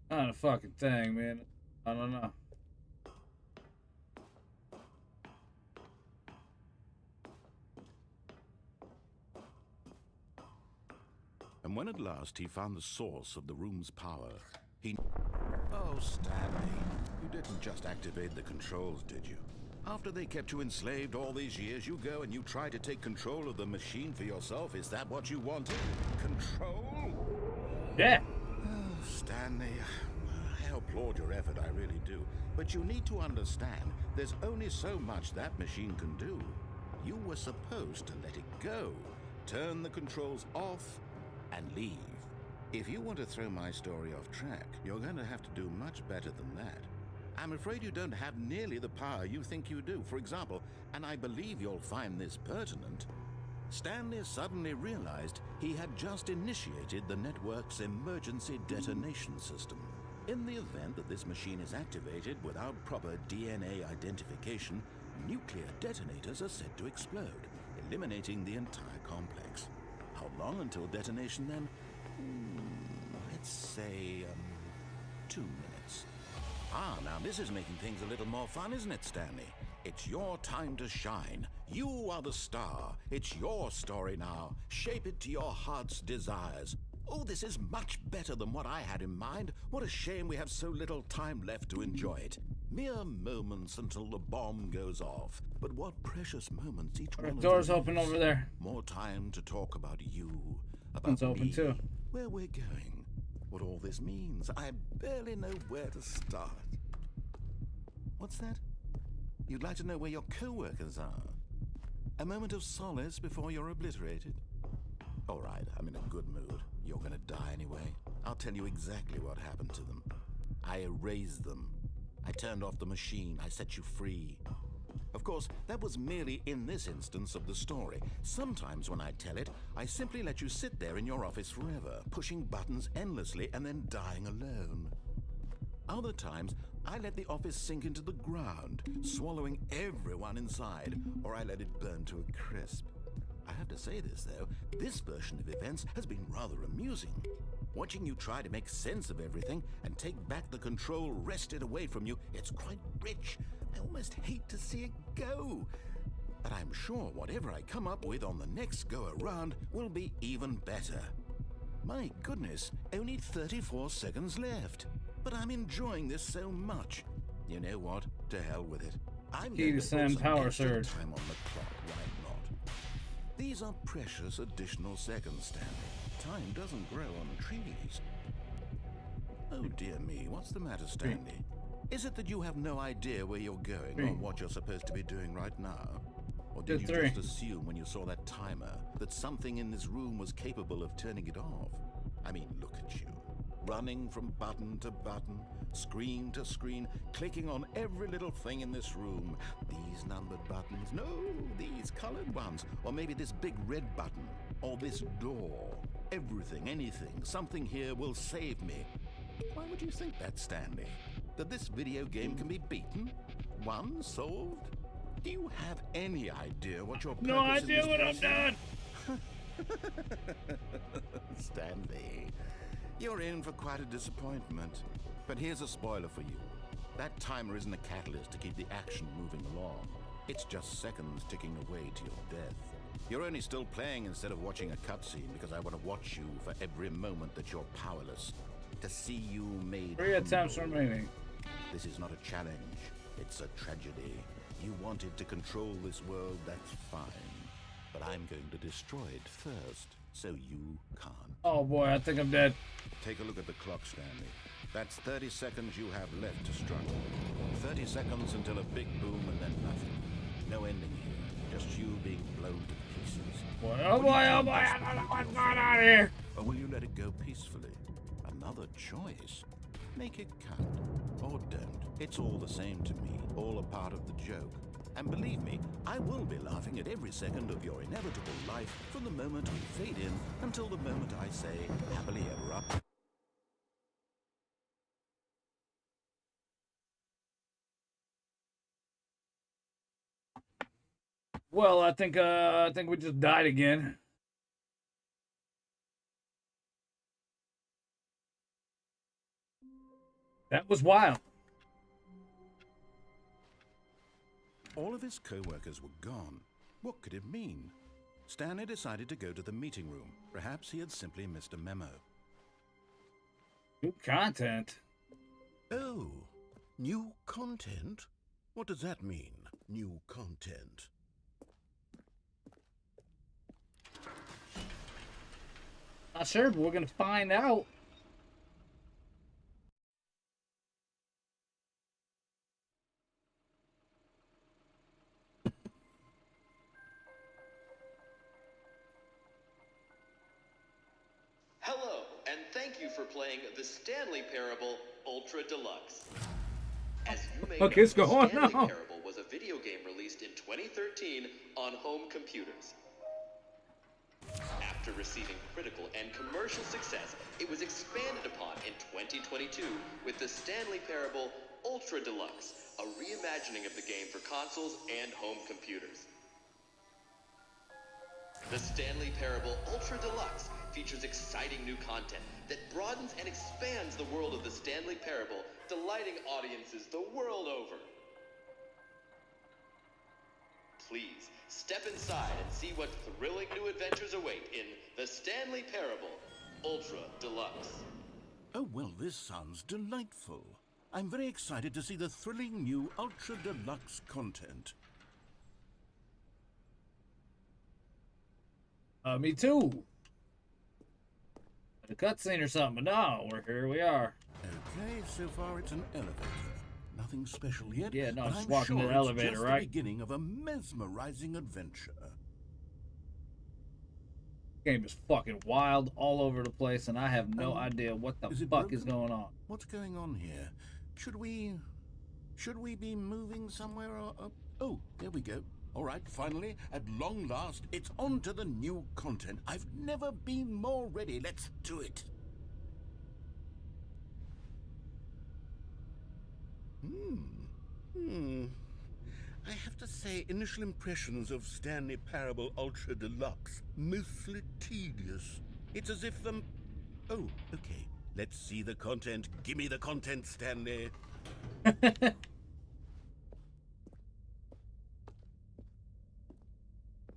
Not a fucking thing, man. I don't know. And when at last he found the source of the room's power, he... Oh, Stanley, you didn't just activate the controls, did you? After they kept you enslaved all these years, you go and you try to take control of the machine for yourself. Is that what you wanted? Control? Yeah. Oh, Stanley, I applaud your effort, I really do. But you need to understand, there's only so much that machine can do. You were supposed to let it go, turn the controls off, and leave. If you want to throw my story off track, you're going to have to do much better than that. I'm afraid you don't have nearly the power you think you do. For example, and I believe you'll find this pertinent, Stanley suddenly realized he had just initiated the network's emergency detonation system. In the event that this machine is activated without proper DNA identification, nuclear detonators are said to explode, eliminating the entire complex. How long until detonation then? Let's say, 2 minutes. Now this is making things a little more fun, isn't it, Stanley? It's your time to shine. You are the star. It's your story now. Shape it to your heart's desires. Oh, this is much better than what I had in mind. What a shame we have so little time left to enjoy it. Mere moments until the bomb goes off. But what precious moments each one of them. Door's open over there. More time to talk about you, about One's open me, too. where we're going, what all this means. I barely know where to start. What's that? You'd like to know where your co-workers are? A moment of solace before you're obliterated? All right, I'm in a good mood. You're gonna die anyway. I'll tell you exactly what happened to them. I erased them. I turned off the machine. I set you free. Of course, that was merely in this instance of the story. Sometimes when I tell it, I simply let you sit there in your office forever, pushing buttons endlessly and then dying alone. Other times, I let the office sink into the ground, swallowing everyone inside, or I let it burn to a crisp. I have to say this, though, this version of events has been rather amusing. Watching you try to make sense of everything and take back the control wrested away from you, it's quite rich. I almost hate to see it go. But I'm sure whatever I come up with on the next go-around will be even better. My goodness, only 34 seconds left. But I'm enjoying this so much. You know what? To hell with it. I'm Key to send power surge. Time on the clock, why not? These are precious additional seconds, Stanley. Time doesn't grow on trees. Oh dear me, what's the matter, Stanley? Is it that you have no idea where you're going or what you're supposed to be doing right now? Or did you just assume when you saw that timer that something in this room was capable of turning it off? I mean, look at you. Running from button to button, screen to screen, clicking on every little thing in this room. These numbered buttons, no, these colored ones, or maybe this big red button, or this door. Everything, anything, something here will save me. Why would you think that, Stanley? That this video game can be beaten? Won? Solved? Do you have any idea what your purpose No idea what I'm doing. Stanley, you're in for quite a disappointment. But here's a spoiler for you. That timer isn't a catalyst to keep the action moving along. It's just seconds ticking away to your death. You're only still playing instead of watching a cutscene because I want to watch you for every moment that you're powerless. To see you made 3 attempts remaining. This is not a challenge. It's a tragedy. You wanted to control this world, that's fine. But I'm going to destroy it first, so you can't. Oh boy, I think I'm dead. Take a look at the clock, Stanley. That's 30 seconds you have left to struggle. 30 seconds until a big boom and then nothing. No ending here. Just you being blown to pieces. Boy, oh boy, I don't know what's going on here. Or will you let it go peacefully? Another choice. Make it count. Or don't. It's all the same to me. All a part of the joke. And believe me, I will be laughing at every second of your inevitable life from the moment we fade in until the moment I say, happily ever after. Well, I think we just died again. That was wild. All of his co-workers were gone. What could it mean? Stanley decided to go to the meeting room. Perhaps he had simply missed a memo. New content. Oh, new content? What does that mean, new content? Not sure, but we're gonna find out. Hello, and thank you for playing the Stanley Parable Ultra Deluxe. As you may know, Okay, it's the going Stanley on. Parable was a video game released in 2013 on home computers. After receiving critical and commercial success, it was expanded upon in 2022 with the Stanley Parable Ultra Deluxe, a reimagining of the game for consoles and home computers. The Stanley Parable Ultra Deluxe features exciting new content that broadens and expands the world of the Stanley Parable, delighting audiences the world over. Please, step inside and see what thrilling new adventures await in The Stanley Parable Ultra Deluxe. Oh, well, this sounds delightful. I'm very excited to see the thrilling new Ultra Deluxe content. Me too. A cutscene or something, but no, here we are. Okay, so far it's an elevator. Nothing special yet. Yeah, no, but just I'm walking sure to the it's elevator, just right? the beginning of a mesmerizing adventure. Game is fucking wild all over the place, and I have no idea what the fuck is going on. What's going on here? Should we be moving somewhere? Or, oh, there we go. All right, finally, at long last, it's on to the new content. I've never been more ready. Let's do it. I have to say, initial impressions of Stanley Parable Ultra Deluxe, mostly tedious. It's as if oh, okay. Let's see the content. Give me the content, Stanley.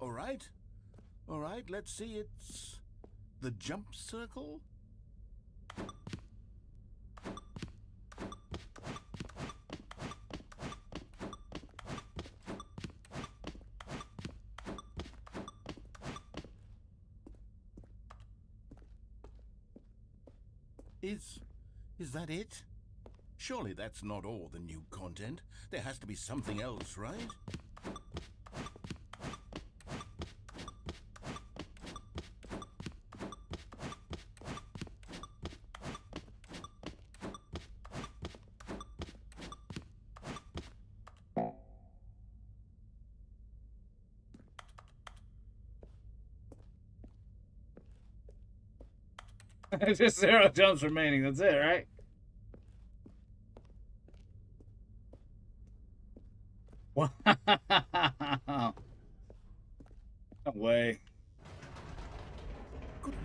All right. All right, let's see. It's the jump circle. Is that it? Surely that's not all the new content. There has to be something else, right? Just 0 jumps remaining. That's it, right? Wow. No way. Goodness.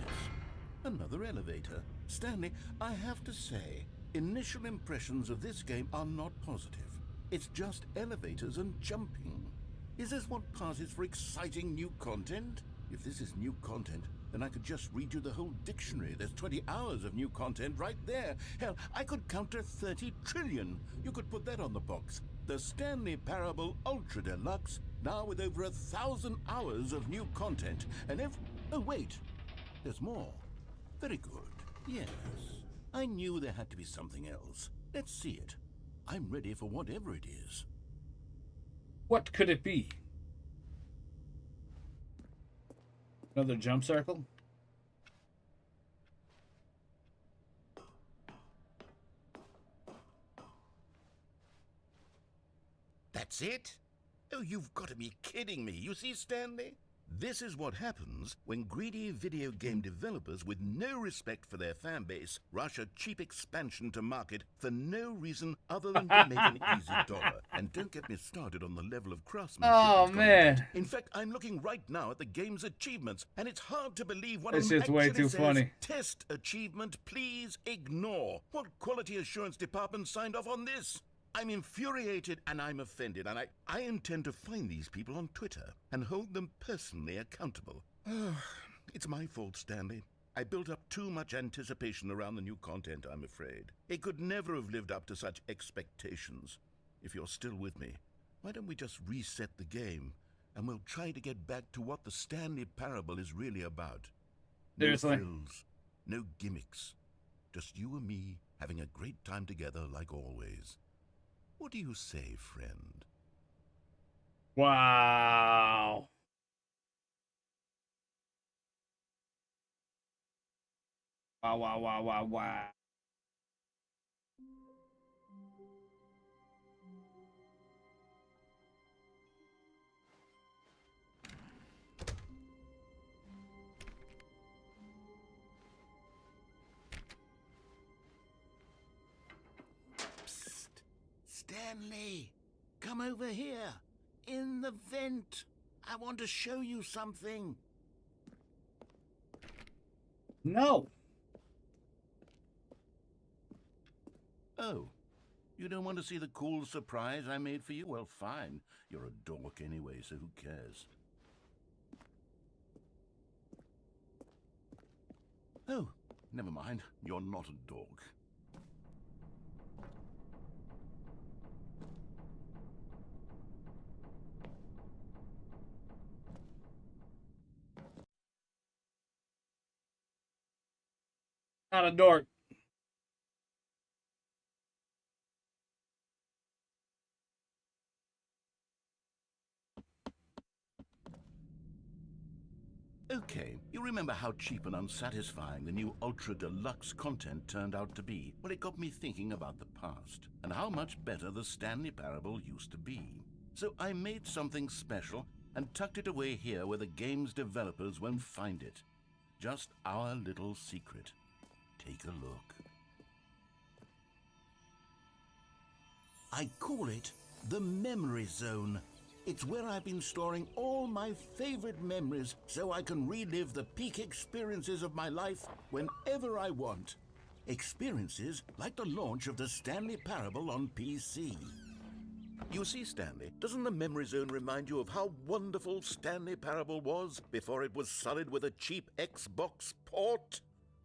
Another elevator. Stanley, I have to say, initial impressions of this game are not positive. It's just elevators and jumping. Is this what passes for exciting new content? If this is new content, then I could just read you the whole dictionary. There's 20 hours of new content right there. Hell, I could count to 30 trillion. You could put that on the box. The Stanley Parable Ultra Deluxe, now with over 1,000 hours of new content. And oh, wait. There's more. Very good. Yes. I knew there had to be something else. Let's see it. I'm ready for whatever it is. What could it be? Another jump circle? That's it? Oh, you've got to be kidding me. You see, Stanley? This is what happens when greedy video game developers with no respect for their fan base rush a cheap expansion to market for no reason other than to make an easy dollar. And don't get me started on the level of craftsmanship. Oh, that's man. gone into it. In fact, I'm looking right now at the game's achievements, and it's hard to believe one This of them shit's way actually too says, funny. Test achievement, please ignore. What quality assurance department signed off on this? I'm infuriated and I'm offended, and I intend to find these people on Twitter and hold them personally accountable. It's my fault, Stanley. I built up too much anticipation around the new content, I'm afraid. It could never have lived up to such expectations. If you're still with me, why don't we just reset the game, and we'll try to get back to what the Stanley Parable is really about. No Seriously. frills, no gimmicks. Just you and me having a great time together like always. What do you say, friend? Wow. Wow, wow, wow, wow, wow. Stanley, come over here. In the vent. I want to show you something. No. Oh, you don't want to see the cool surprise I made for you? Well, fine. You're a dork anyway, so who cares? Oh, never mind. You're not a dork. Not a dork. Okay, you remember how cheap and unsatisfying the new Ultra Deluxe content turned out to be? Well, it got me thinking about the past, and how much better the Stanley Parable used to be. So I made something special and tucked it away here where the game's developers won't find it. Just our little secret. Take a look. I call it the Memory Zone. It's where I've been storing all my favorite memories so I can relive the peak experiences of my life whenever I want. Experiences like the launch of the Stanley Parable on PC. You see, Stanley, doesn't the Memory Zone remind you of how wonderful Stanley Parable was before it was sullied with a cheap Xbox port?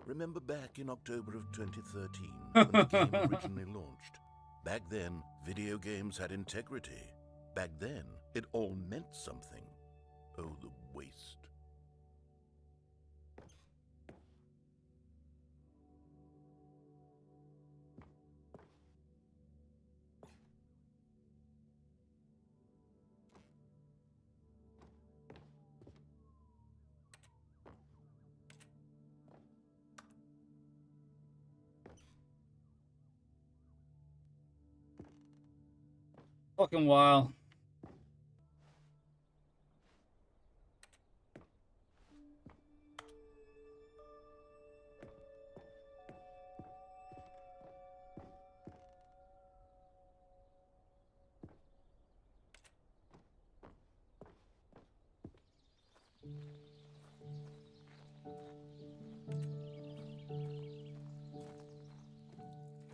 Remember back in October of 2013 when the game originally launched? Back then, video games had integrity. Back then, it all meant something. Oh, the waste. Fucking wild.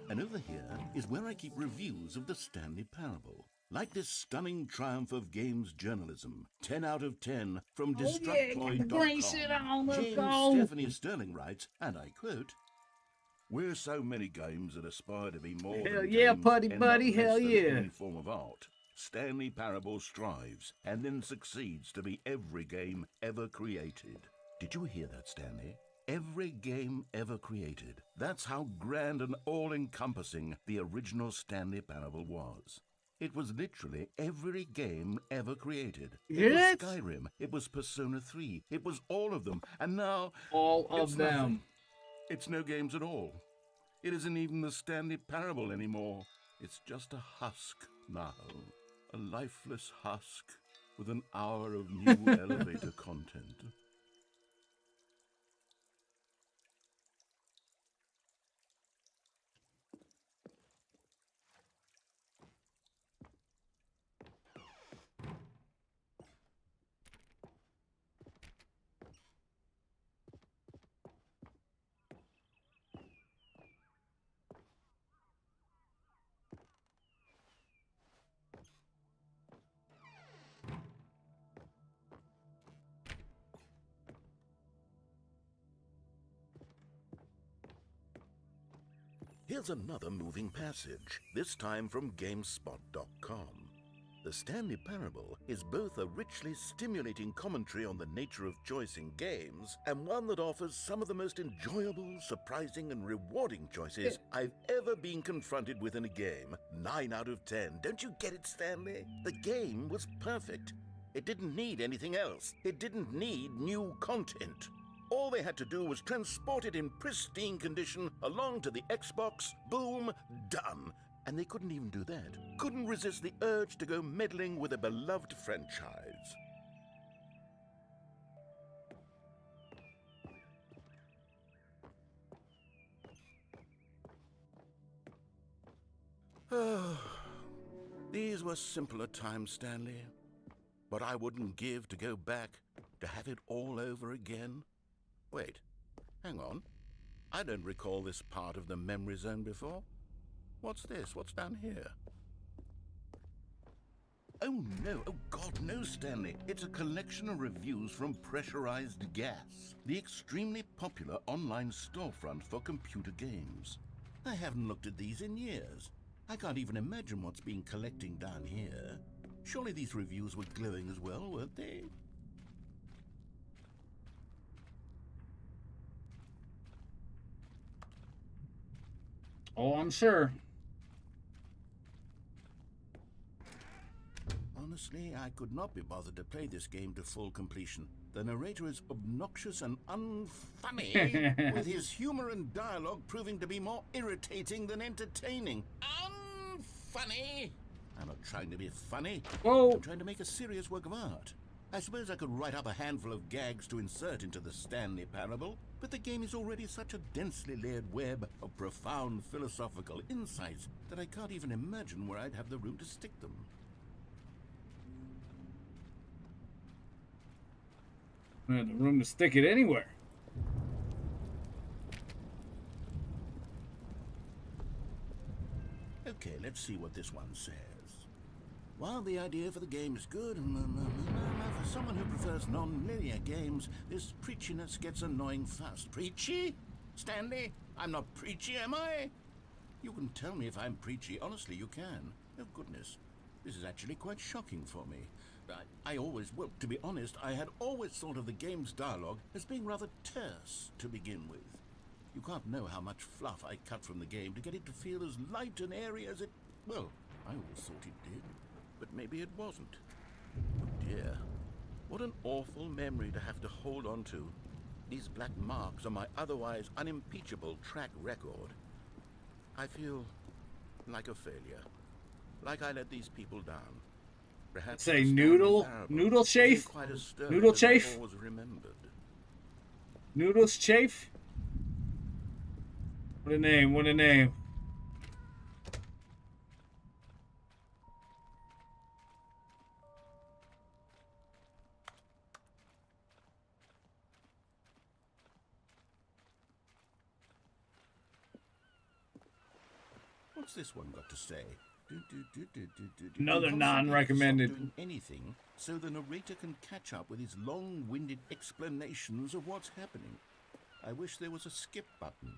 And over here is where I keep reviews of the Stanley Parable. Like this stunning triumph of games journalism. 10 out of 10 from Destructoid.com. Great shit on, let's James go. Stephanie Sterling writes, and I quote, "We're so many games that aspire to be more Hell than yeah, games buddy, and buddy, not less hell than yeah. any form of art. Stanley Parable strives and then succeeds to be every game ever created." Did you hear that, Stanley? Every game ever created. That's how grand and all-encompassing the original Stanley Parable was. It was literally every game ever created. It was Yes. Skyrim. It was Persona 3. It was all of them. And now... All it's of them. nothing. It's no games at all. It isn't even the Stanley Parable anymore. It's just a husk now. A lifeless husk with an hour of new elevator content. Here's another moving passage, this time from GameSpot.com. The Stanley Parable is both a richly stimulating commentary on the nature of choice in games, and one that offers some of the most enjoyable, surprising, and rewarding choices I've ever been confronted with in a game. 9 out of 10. Don't you get it, Stanley? The game was perfect. It didn't need anything else. It didn't need new content. All they had to do was transport it in pristine condition along to the Xbox. Boom, done. And they couldn't even do that. Couldn't resist the urge to go meddling with a beloved franchise. These were simpler times, Stanley. But I wouldn't give to go back, to have it all over again. Wait, hang on. I don't recall this part of the memory zone before. What's this? What's down here? Oh no, oh God, no, Stanley. It's a collection of reviews from Pressurized Gas, the extremely popular online storefront for computer games. I haven't looked at these in years. I can't even imagine what's been collecting down here. Surely these reviews were glowing as well, weren't they? Oh, I'm sure. Honestly, I could not be bothered to play this game to full completion. The narrator is obnoxious and unfunny, with his humor and dialogue proving to be more irritating than entertaining. Unfunny! I'm not trying to be funny. Whoa! I'm trying to make a serious work of art. I suppose I could write up a handful of gags to insert into the Stanley Parable, but the game is already such a densely layered web of profound philosophical insights that I can't even imagine where I'd have the room to stick them. I had the room to stick it anywhere. Okay, let's see what this one says. While the idea for the game is good, for someone who prefers non-linear games, this preachiness gets annoying fast. Preachy? Stanley? I'm not preachy, am I? You can tell me if I'm preachy. Honestly, you can. Oh, goodness. This is actually quite shocking for me. Well, to be honest, I had always thought of the game's dialogue as being rather terse to begin with. You can't know how much fluff I cut from the game to get it to feel as light and airy as it... Well, I always thought it did, but maybe it wasn't. Oh dear, what an awful memory to have to hold on to. These black marks on my otherwise unimpeachable track record. I feel like a failure, like I let these people down. Perhaps Say noodle chafe? Noodle chafe? Noodles chafe? What a name, what a name. What's this one got to say? Another non-recommended. Doing anything so the narrator can catch up with his long-winded explanations of what's happening. I wish there was a skip button.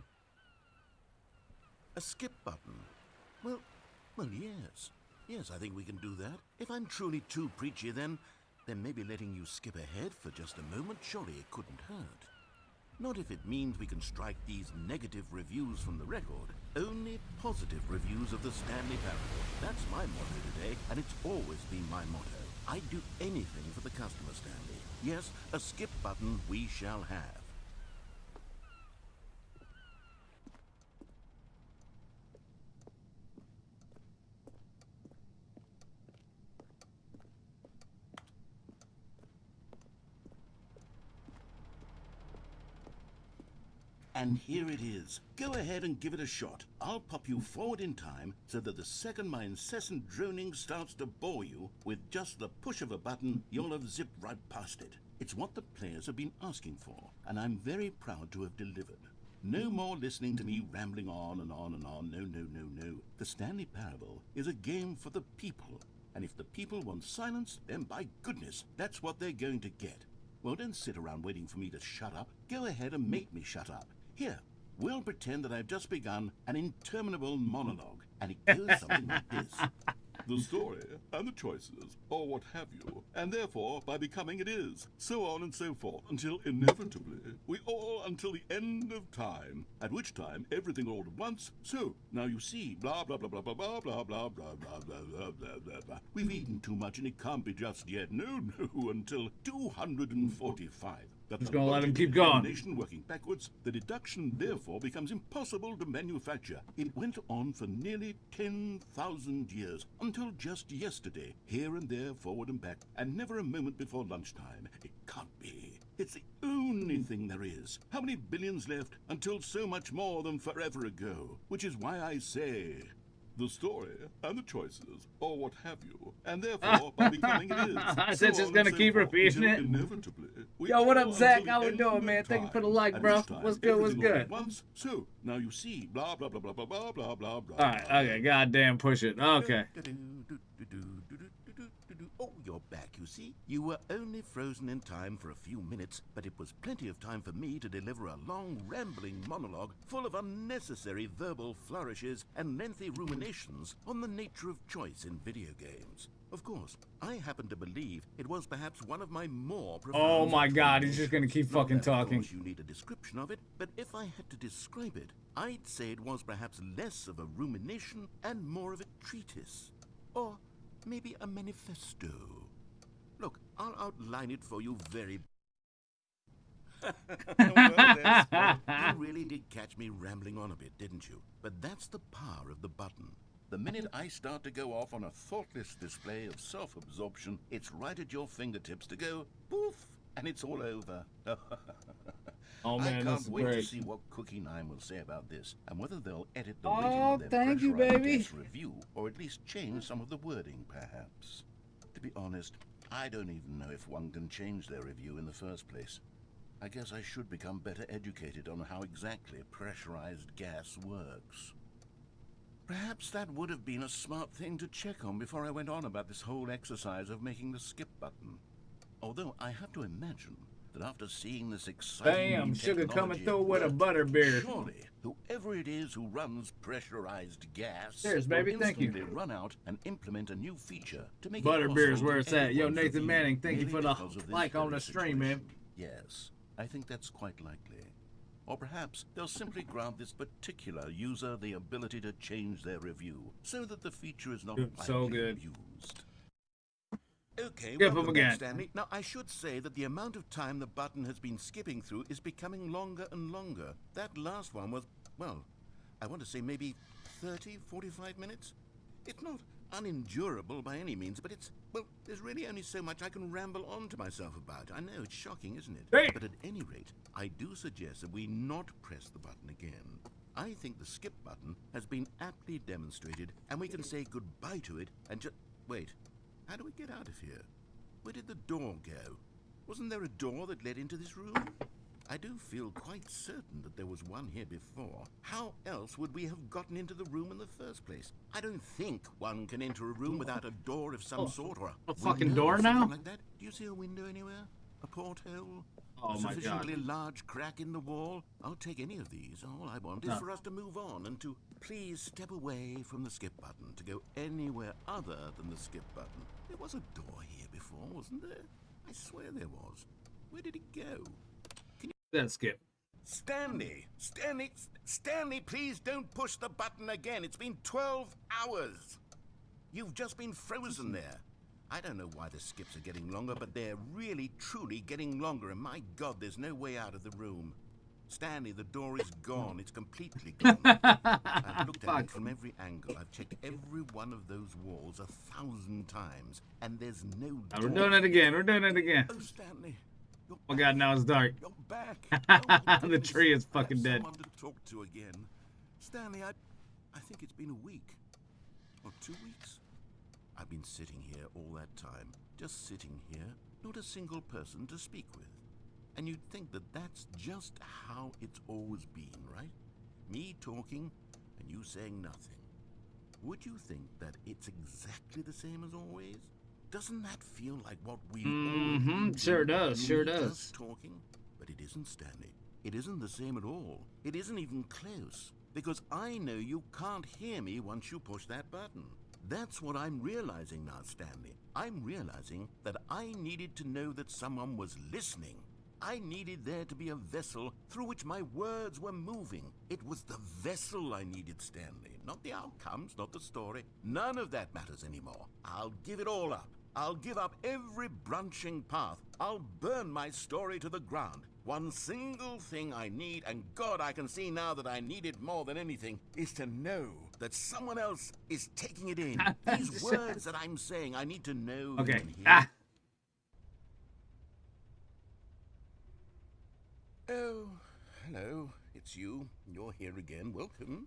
A skip button? Well, yes. Yes, I think we can do that. If I'm truly too preachy, then maybe letting you skip ahead for just a moment, surely it couldn't hurt. Not if it means we can strike these negative reviews from the record. Only positive reviews of the Stanley Parable. That's my motto today, and it's always been my motto. I'd do anything for the customer, Stanley. Yes, a skip button we shall have. And here it is. Go ahead and give it a shot. I'll pop you forward in time so that the second my incessant droning starts to bore you, with just the push of a button, you'll have zipped right past it. It's what the players have been asking for, and I'm very proud to have delivered. No more listening to me rambling on and on and on. No. The Stanley Parable is a game for the people, and if the people want silence, then by goodness, that's what they're going to get. Well, don't sit around waiting for me to shut up. Go ahead and make me shut up. Here, we'll pretend that I've just begun an interminable monologue, and it goes something like this. The story, and the choices, or what have you, and therefore, by becoming it is, so on and so forth, until inevitably, we all until the end of time, at which time everything all at once, so, now you see, blah, blah, blah, blah, blah, blah, blah, blah, blah, blah, blah, blah, blah, blah, blah. We've eaten too much and it can't be just yet, no, until 245. Just gonna let him keep going. Working backwards, the deduction therefore becomes impossible to manufacture. It went on for nearly 10,000 years, until just yesterday, here and there, forward and back, and never a moment before lunchtime. It can't be. It's the only thing there is. How many billions left until so much more than forever ago? Which is why I say, the story, and the choices, or what have you. And therefore, by becoming it is. I So said just on gonna and so keep forth, repeating until it. inevitably, we Yo, what go up, Zach? until How the we end doing, of man? Thank you for the time, like, at bro. which time What's good? What's everything all good? at once. So, now you see, blah, blah, blah, blah, blah, blah, blah, blah, blah. All right, okay, goddamn, push it. Okay. Oh, you're back, you see. You were only frozen in time for a few minutes, but it was plenty of time for me to deliver a long, rambling monologue full of unnecessary verbal flourishes and lengthy ruminations on the nature of choice in video games. Of course, I happen to believe it was perhaps one of my more profound... Oh my god, he's just gonna keep Not fucking that, of talking. course, you need a description of it, but if I had to describe it, I'd say it was perhaps less of a rumination and more of a treatise. Or maybe a manifesto. Look, I'll outline it for you very... You really did catch me rambling on a bit, didn't you? But that's the power of the button. The minute I start to go off on a thoughtless display of self-absorption, it's right at your fingertips to go poof, and it's all over. Oh man, I this can't is wait great. to see what Cookie Nine will say about this, and whether they'll edit the Oh, rating of their thank you, pressurized baby. guest review, or at least change some of the wording, perhaps. To be honest, I don't even know if one can change their review in the first place. I guess I should become better educated on how exactly pressurized gas works. Perhaps that would have been a smart thing to check on before I went on about this whole exercise of making the skip button. Although I have to imagine that after seeing this exciting Bam, new sugar coming technology through at with a work, butter beer. surely whoever it is who runs pressurized gas Cheers, will baby, thank you. instantly run out and implement a new feature to make Butter it beer is possible where to it's at. edit Yo, one's Nathan review Manning, thank you merely for the because of this like on very the stream, man. situation. Yes, I think that's quite likely. Or perhaps they'll simply grant this particular user the ability to change their review so that the feature is not Dude, so widely good. used. Okay, Skip 'em welcome again. back, Stanley. Now, I should say that the amount of time the button has been skipping through is becoming longer and longer. That last one was, well, I want to say maybe 30, 45 minutes. It's not unendurable by any means, but it's, well, there's really only so much I can ramble on to myself about. I know, it's shocking, isn't it? Hey! But at any rate, I do suggest that we not press the button again. I think the skip button has been aptly demonstrated, and we can say goodbye to it and just... Wait, how do we get out of here? Where did the door go? Wasn't there a door that led into this room? I do feel quite certain that there was one here before. How else would we have gotten into the room in the first place? I don't think one can enter a room without a door of some sort, or a fucking window or door now? something like that. Do you see a window anywhere? A porthole? Oh A my sufficiently god. large crack in the wall? I'll take any of these. All I want is for us to move on and to please step away from the skip button, to go anywhere other than the skip button. There was a door here before, wasn't there? I swear there was. Where did it go? That skip. Stanley, please don't push the button again. It's been 12 hours. You've just been frozen there. I don't know why the skips are getting longer, but they're really, truly getting longer. And my God, there's no way out of the room. Stanley, the door is gone. It's completely gone. I've looked at it from every angle. I've checked every one of those walls 1,000 times. And there's no door. We're doing it again. We're doing it again. Oh, Stanley. Oh my god, now it's dark. You're back. The tree is fucking dead. Someone to talk to again. Stanley, I think it's been a week. Or 2 weeks. I've been sitting here all that time. Just sitting here. Not a single person to speak with. And you'd think that that's just how it's always been, right? Me talking and you saying nothing. Would you think that it's exactly the same as always? Doesn't that feel like what we've always been Sure doing? does, sure Me does. just talking? But it isn't, Stanley. It isn't the same at all. It isn't even close. Because I know you can't hear me once you push that button. That's what I'm realizing now, Stanley. I'm realizing that I needed to know that someone was listening. I needed there to be a vessel through which my words were moving. It was the vessel I needed, Stanley. Not the outcomes, not the story. None of that matters anymore. I'll give it all up. I'll give up every branching path. I'll burn my story to the ground. One single thing I need, and God, I can see now that I need it more than anything, is to know that someone else is taking it in. These words that I'm saying, I need to know. Okay. them here. Ah. Oh, hello. It's you. You're here again. Welcome.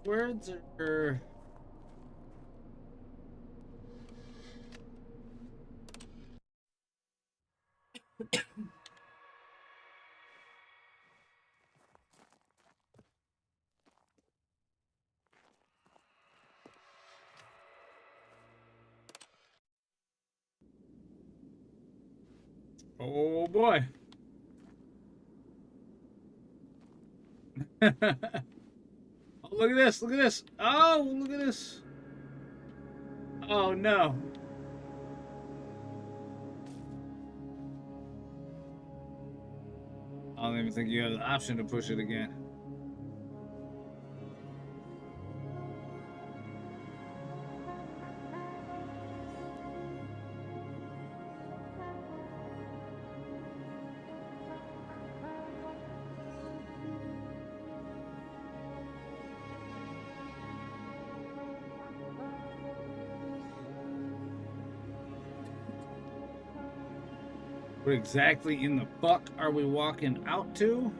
backwards or? Oh boy. Oh, look at this. Look at this. Oh, look at this. Oh no. I don't even think you have the option to push it again. What exactly in the fuck are we walking out to?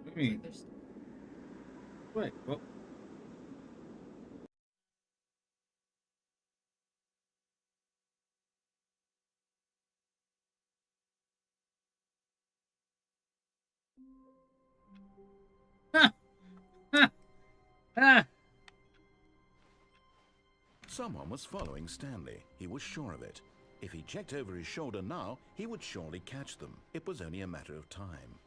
What do you mean? Wait, well. Ha! Ha! Ha! Someone was following Stanley. He was sure of it. If he checked over his shoulder now, he would surely catch them. It was only a matter of time.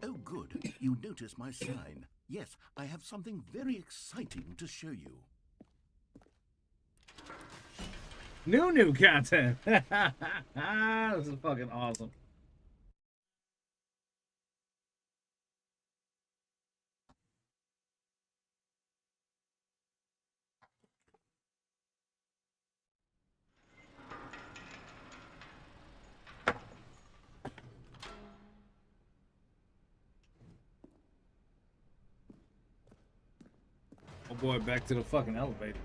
Oh, good. You noticed my sign. Yes, I have something very exciting to show you. New content. This is fucking awesome. Oh boy, back to the fucking elevator.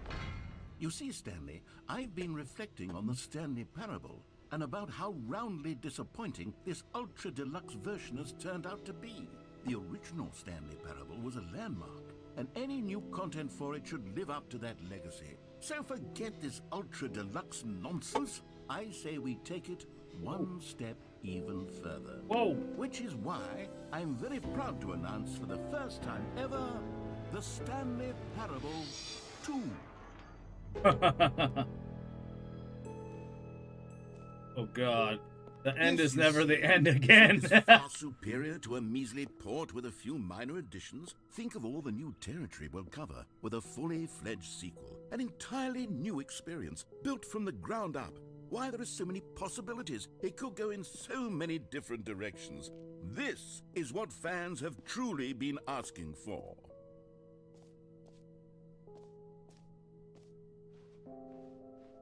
You see, Stanley, I've been reflecting on the Stanley Parable and about how roundly disappointing this ultra deluxe version has turned out to be. The original Stanley Parable was a landmark, and any new content for it should live up to that legacy. So forget this ultra deluxe nonsense. I say we take it one step even further. Whoa! Which is why I'm very proud to announce for the first time ever, the Stanley Parable 2. Oh god. The end Yes, is you never see, the end again. It's far superior to a measly port with a few minor additions. Think of all the new territory we'll cover with a fully fledged sequel. An entirely new experience, built from the ground up. Why, there are so many possibilities. It could go in so many different directions. This is what fans have truly been asking for.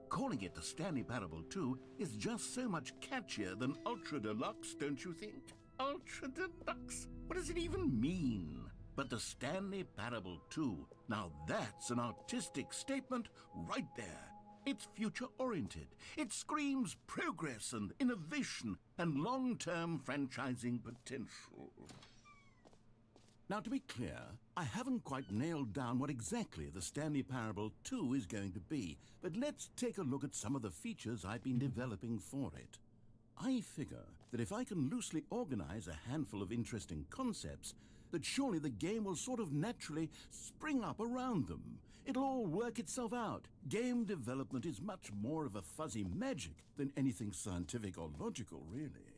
Calling it the Stanley Parable 2 is just so much catchier than Ultra Deluxe, don't you think? Ultra Deluxe? What does it even mean? But the Stanley Parable 2, now that's an artistic statement right there. It's future-oriented. It screams progress and innovation and long-term franchising potential. Now, to be clear, I haven't quite nailed down what exactly the Stanley Parable 2 is going to be, but let's take a look at some of the features I've been developing for it. I figure that if I can loosely organize a handful of interesting concepts, that surely the game will sort of naturally spring up around them. It'll all work itself out. Game development is much more of a fuzzy magic than anything scientific or logical, really.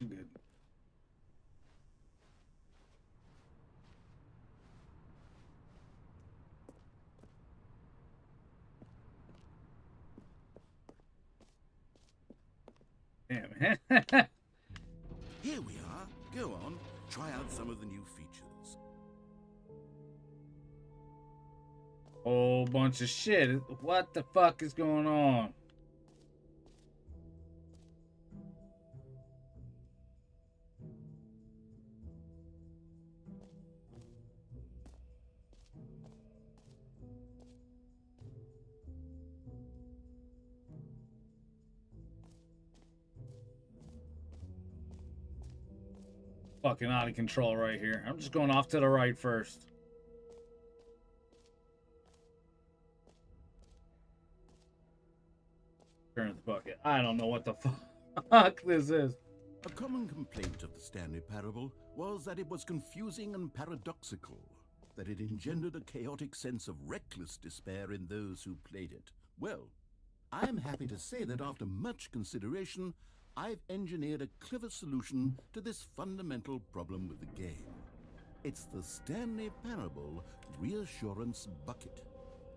Good. Damn. Here we are. Go on, try out some of the new features. Whole bunch of shit. What the fuck is going on? Fucking out of control right here. I'm just going off to the right first. Turn the bucket. I don't know what the fuck this is. A common complaint of the Stanley Parable was that it was confusing and paradoxical, that it engendered a chaotic sense of reckless despair in those who played it. Well, I'm happy to say that after much consideration, I've engineered a clever solution to this fundamental problem with the game. It's the Stanley Parable Reassurance Bucket.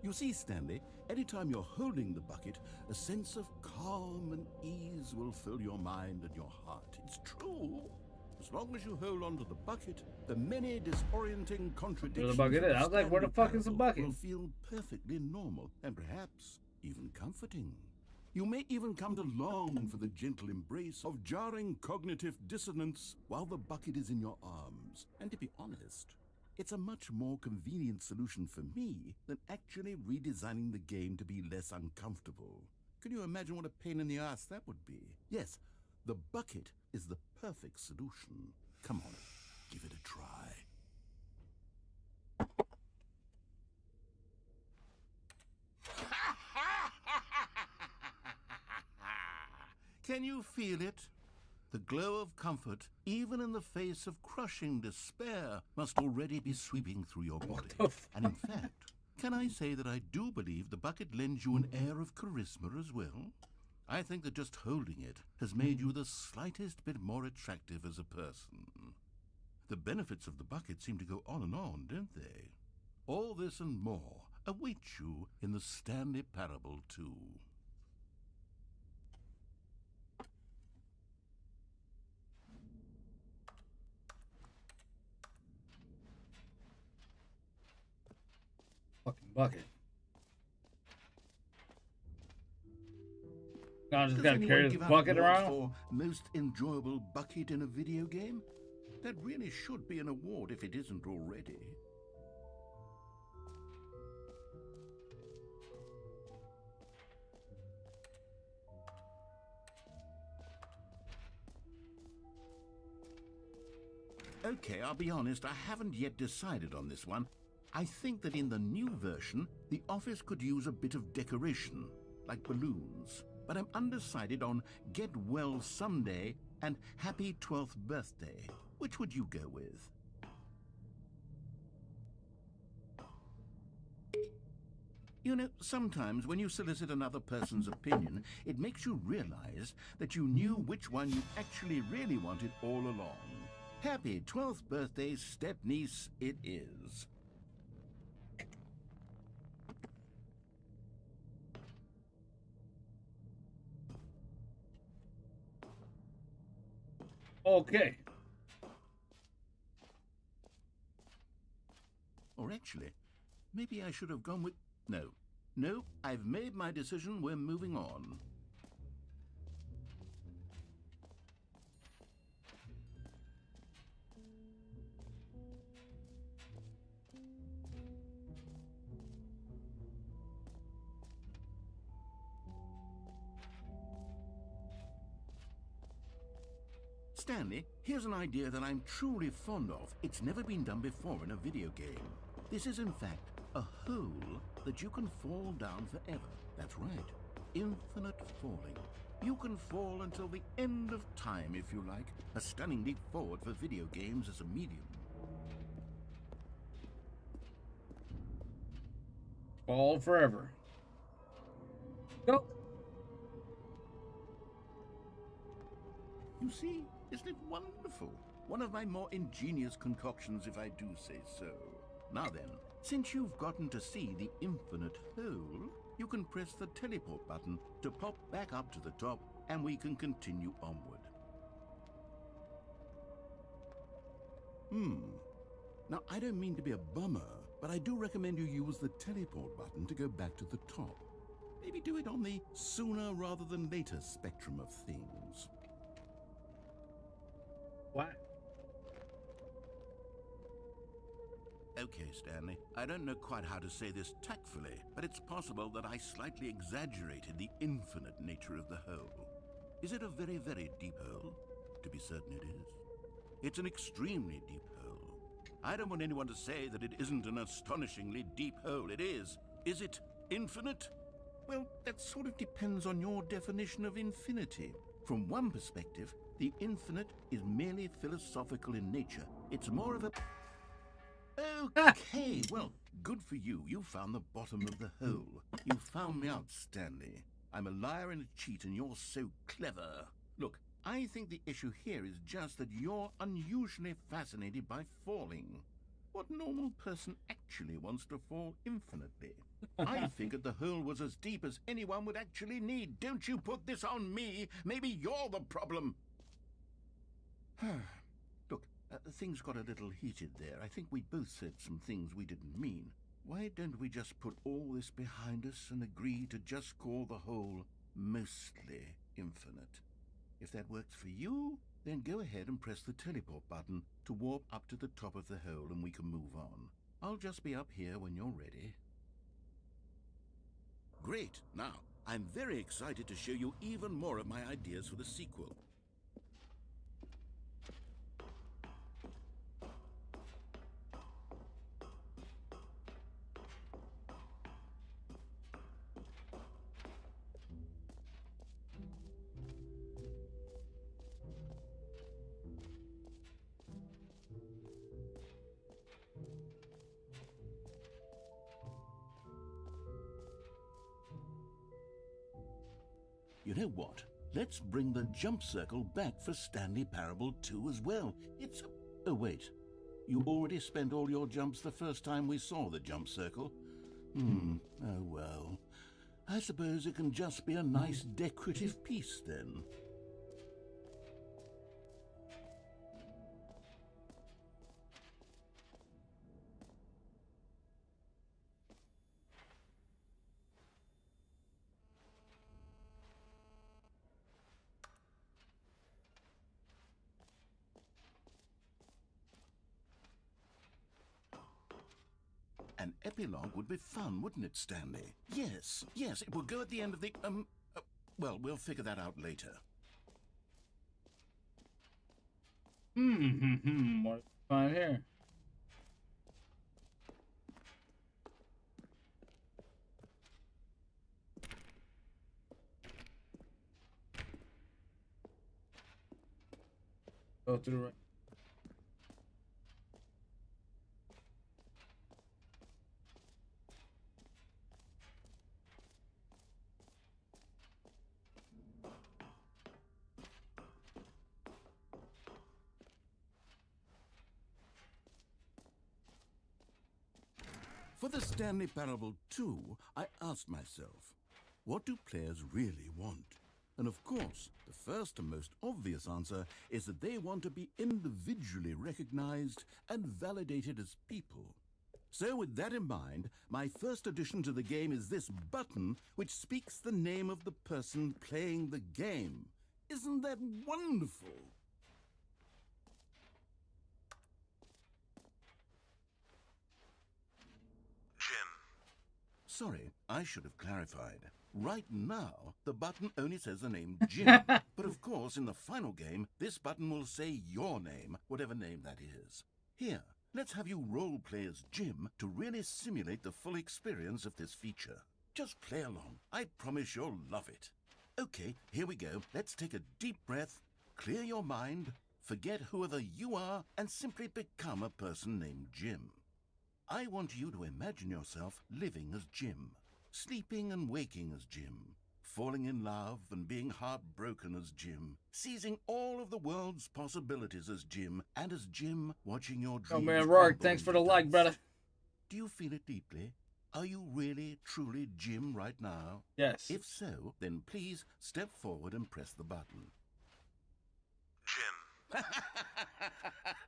You see, Stanley, anytime you're holding the bucket, a sense of calm and ease will fill your mind and your heart. It's true. As long as you hold on to the bucket, the many disorienting contradictions Where the bucket is? I was like, where the fuck is the Parable bucket? will feel perfectly normal and perhaps even comforting. You may even come to long for the gentle embrace of jarring cognitive dissonance while the bucket is in your arms. And to be honest, it's a much more convenient solution for me than actually redesigning the game to be less uncomfortable. Can you imagine what a pain in the ass that would be? Yes, the bucket is the perfect solution. Come on, give it a try. Can you feel it? The glow of comfort, even in the face of crushing despair, must already be sweeping through your body. And in fact, can I say that I do believe the bucket lends you an air of charisma as well? I think that just holding it has made you the slightest bit more attractive as a person. The benefits of the bucket seem to go on, don't they? All this and more await you in the Stanley Parable 2. Fucking bucket. No, I just Does gotta anyone carry this give out bucket awards around? for most enjoyable bucket in a video game? That really should be an award if it isn't already. Okay, I'll be honest, I haven't yet decided on this one. I think that in the new version, the office could use a bit of decoration, like balloons. But I'm undecided on Get Well Someday and Happy 12th Birthday. Which would you go with? You know, sometimes when you solicit another person's opinion, it makes you realize that you knew which one you actually really wanted all along. Happy 12th birthday, step-niece, it is. Okay. Or actually, maybe I should have gone with... No, I've made my decision, we're moving on. Stanley, here's an idea that I'm truly fond of. It's never been done before in a video game. This is in fact a hole that you can fall down forever. That's right, infinite falling. You can fall until the end of time if you like. A stunning leap forward for video games as a medium. Fall forever. Go. You see, isn't it wonderful? One of my more ingenious concoctions, if I do say so. Now then, since you've gotten to see the infinite hole, you can press the teleport button to pop back up to the top, and we can continue onward. Now, I don't mean to be a bummer, but I do recommend you use the teleport button to go back to the top. Maybe do it on the sooner rather than later spectrum of things. What? Okay, Stanley, I don't know quite how to say this tactfully, but it's possible that I slightly exaggerated the infinite nature of the hole. Is it a very, very deep hole? To be certain it is. It's an extremely deep hole. I don't want anyone to say that it isn't an astonishingly deep hole. It is. Is it infinite? Well, that sort of depends on your definition of infinity. From one perspective, the infinite is merely philosophical in nature. It's more of a... Okay, well, good for you. You found the bottom of the hole. You found me out, Stanley. I'm a liar and a cheat, and you're so clever. Look, I think the issue here is just that you're unusually fascinated by falling. What normal person actually wants to fall infinitely? I figured the hole was as deep as anyone would actually need. Don't you put this on me. Maybe you're the problem. Look, things got a little heated there. I think we both said some things we didn't mean. Why don't we just put all this behind us and agree to just call the hole mostly infinite? If that works for you, then go ahead and press the teleport button to warp up to the top of the hole and we can move on. I'll just be up here when you're ready. Great! Now, I'm very excited to show you even more of my ideas for the sequel. You know what? Let's bring the jump circle back for Stanley Parable 2 as well. It's a... Oh, wait. You already spent all your jumps the first time we saw the jump circle? Oh, well. I suppose it can just be a nice decorative piece, then. An epilogue would be fun, wouldn't it, Stanley? Yes, it will go at the end of the, well, we'll figure that out later. What find here? Go to the right. For the Stanley Parable 2, I asked myself, what do players really want? And of course, the first and most obvious answer is that they want to be individually recognized and validated as people. So with that in mind, my first addition to the game is this button which speaks the name of the person playing the game. Isn't that wonderful? Sorry, I should have clarified. Right now, the button only says the name Jim. But of course, in the final game, this button will say your name, whatever name that is. Here, let's have you role-play as Jim to really simulate the full experience of this feature. Just play along. I promise you'll love it. Okay, here we go. Let's take a deep breath, clear your mind, forget whoever you are, and simply become a person named Jim. I want you to imagine yourself living as Jim, sleeping and waking as Jim, falling in love and being heartbroken as Jim, seizing all of the world's possibilities as Jim, and as Jim watching your dreams. Oh man, Rourke, thanks for the like, brother. Do you feel it deeply? Are you really, truly Jim right now? Yes. If so, then please step forward and press the button. Jim.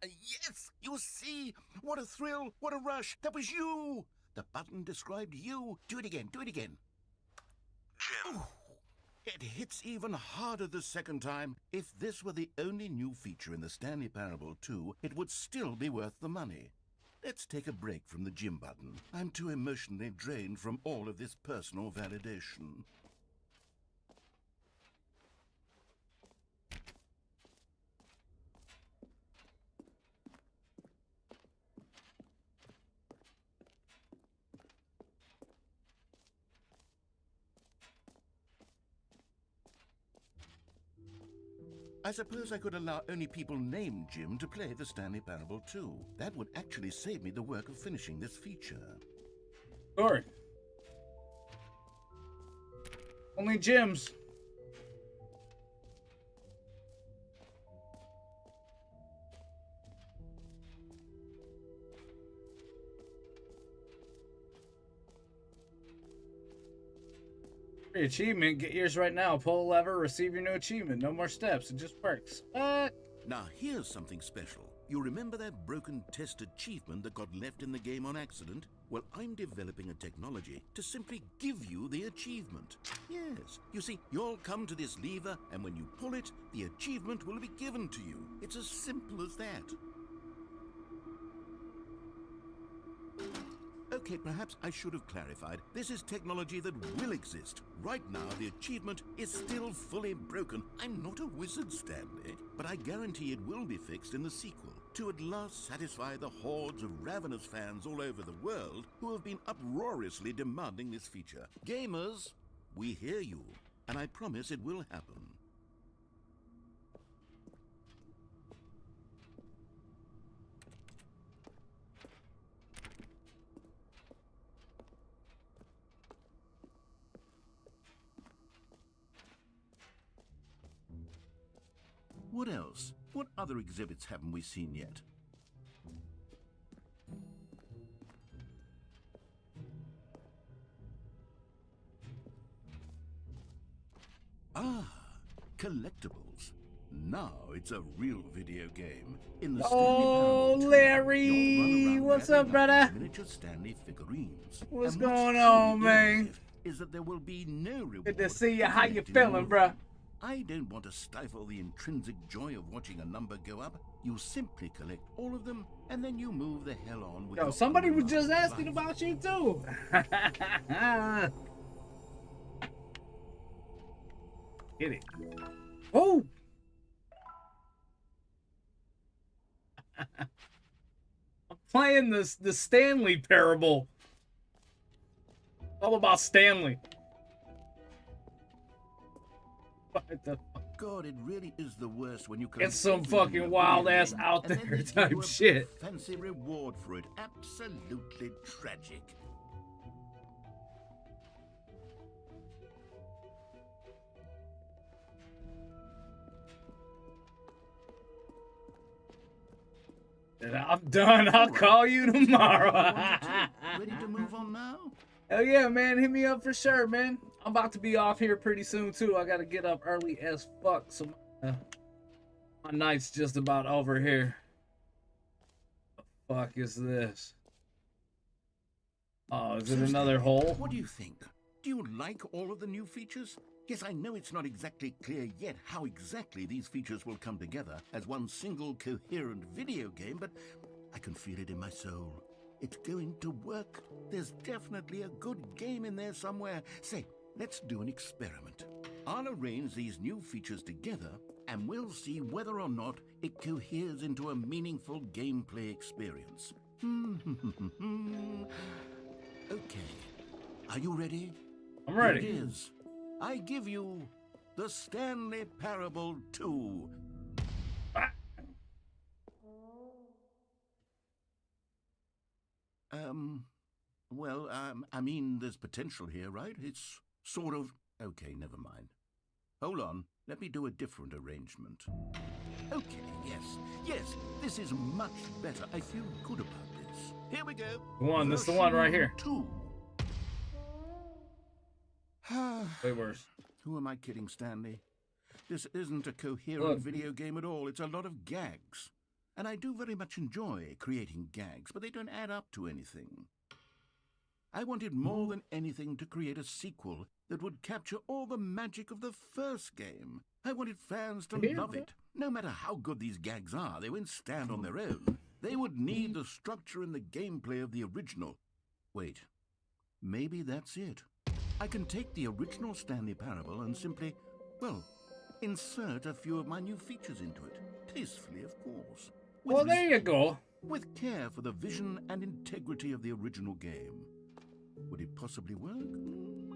Yes, you see? What a thrill, what a rush. That was you. The button described you. Do it again, do it again. Jim. Ooh, it hits even harder the second time. If this were the only new feature in the Stanley Parable 2, it would still be worth the money. Let's take a break from the gym button. I'm too emotionally drained from all of this personal validation. I suppose I could allow only people named Jim to play the Stanley Parable 2. That would actually save me the work of finishing this feature. Sorry. Only Jims. Free achievement. Get yours right now. Pull a lever, receive your new achievement. No more steps. It just works. Now here's something special. You remember that broken test achievement that got left in the game on accident? Well, I'm developing a technology to simply give you the achievement. Yes, you see, you'll come to this lever, and when you pull it, the achievement will be given to you. It's as simple as that. Okay, perhaps I should have clarified. This is technology that will exist. Right now, the achievement is still fully broken. I'm not a wizard, Stanley, but I guarantee it will be fixed in the sequel to at last satisfy the hordes of ravenous fans all over the world who have been uproariously demanding this feature. Gamers, we hear you, and I promise it will happen. What else? What other exhibits haven't we seen yet? Ah, collectibles. Now it's a real video game. In the Stanley Parable 2, Larry! you'll run around What's up, gathering brother? miniature Stanley figurines. What's And going on, truly man? innovative is that there will be no reward. Good to see you. for How you collecting feeling, all of bruh? them. I don't want to stifle the intrinsic joy of watching a number go up. You simply collect all of them, and then you move the hell on with Yo, your somebody own was just life. asking about you, too. Get it. Oh! I'm playing the Stanley Parable. All about Stanley. What the fuck? God, it really is the worst when you collect It's some everything in fucking a wild video ass game, out and then there they give type you a shit. fancy reward for it. Absolutely tragic. And I'm done. I'll call you tomorrow. Ready to move on now? Hell yeah, man. Hit me up for sure, man. I'm about to be off here pretty soon, too. I gotta get up early as fuck. So my night's just about over here. The fuck is this? Oh, is it So, another Stanley, hole? What do you think? Do you like all of the new features? Yes, I know it's not exactly clear yet how exactly these features will come together as one single coherent video game, but I can feel it in my soul. It's going to work. There's definitely a good game in there somewhere. Say, let's do an experiment. I'll arrange these new features together, and we'll see whether or not it coheres into a meaningful gameplay experience. Okay. Are you ready? I'm Here ready. it is. I give you the Stanley Parable 2. I mean, there's potential here, right? It's sort of... Okay, never mind. Hold on. Let me do a different arrangement. Okay, yes, this is much better. I feel good about this. Here we go. This is the one right here. Version 2. Way worse. Who am I kidding, Stanley? This isn't a coherent Look. video game at all. It's a lot of gags. and I do very much enjoy creating gags, but they don't add up to anything. I wanted more than anything to create a sequel that would capture all the magic of the first game. I wanted fans to love it. No matter how good these gags are, they won't stand on their own. They would need the structure and the gameplay of the original. Wait, maybe that's it. I can take the original Stanley Parable and simply, well, insert a few of my new features into it. Tastefully, of course. Well, there you go. With care for the vision and integrity of the original game. Would it possibly work?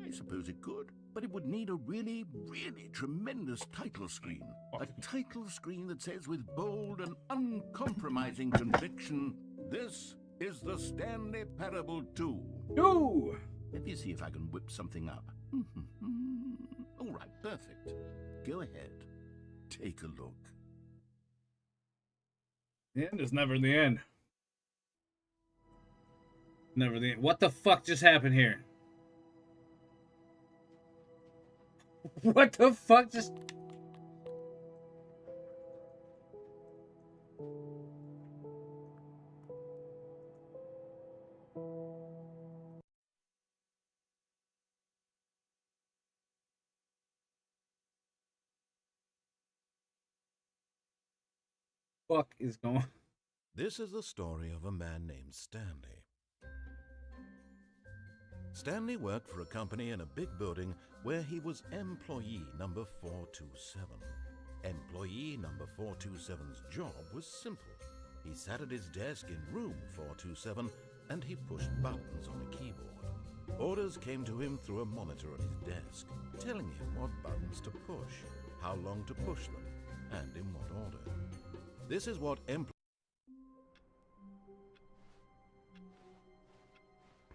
I suppose it could. But it would need a really, really tremendous title screen. A title screen that says with bold and uncompromising conviction, "This is the Stanley Parable 2. Ooh. Let me see if I can whip something up. All right, perfect. Go ahead. Take a look. The end is never the end. Never the end. What the fuck just happened here? What the fuck just... fuck is going... This is the story of a man named Stanley. Stanley worked for a company in a big building where he was employee number 427. Employee number 427's job was simple. He sat at his desk in room 427 and he pushed buttons on a keyboard. Orders came to him through a monitor on his desk, telling him what buttons to push, how long to push them, and in what order. This is what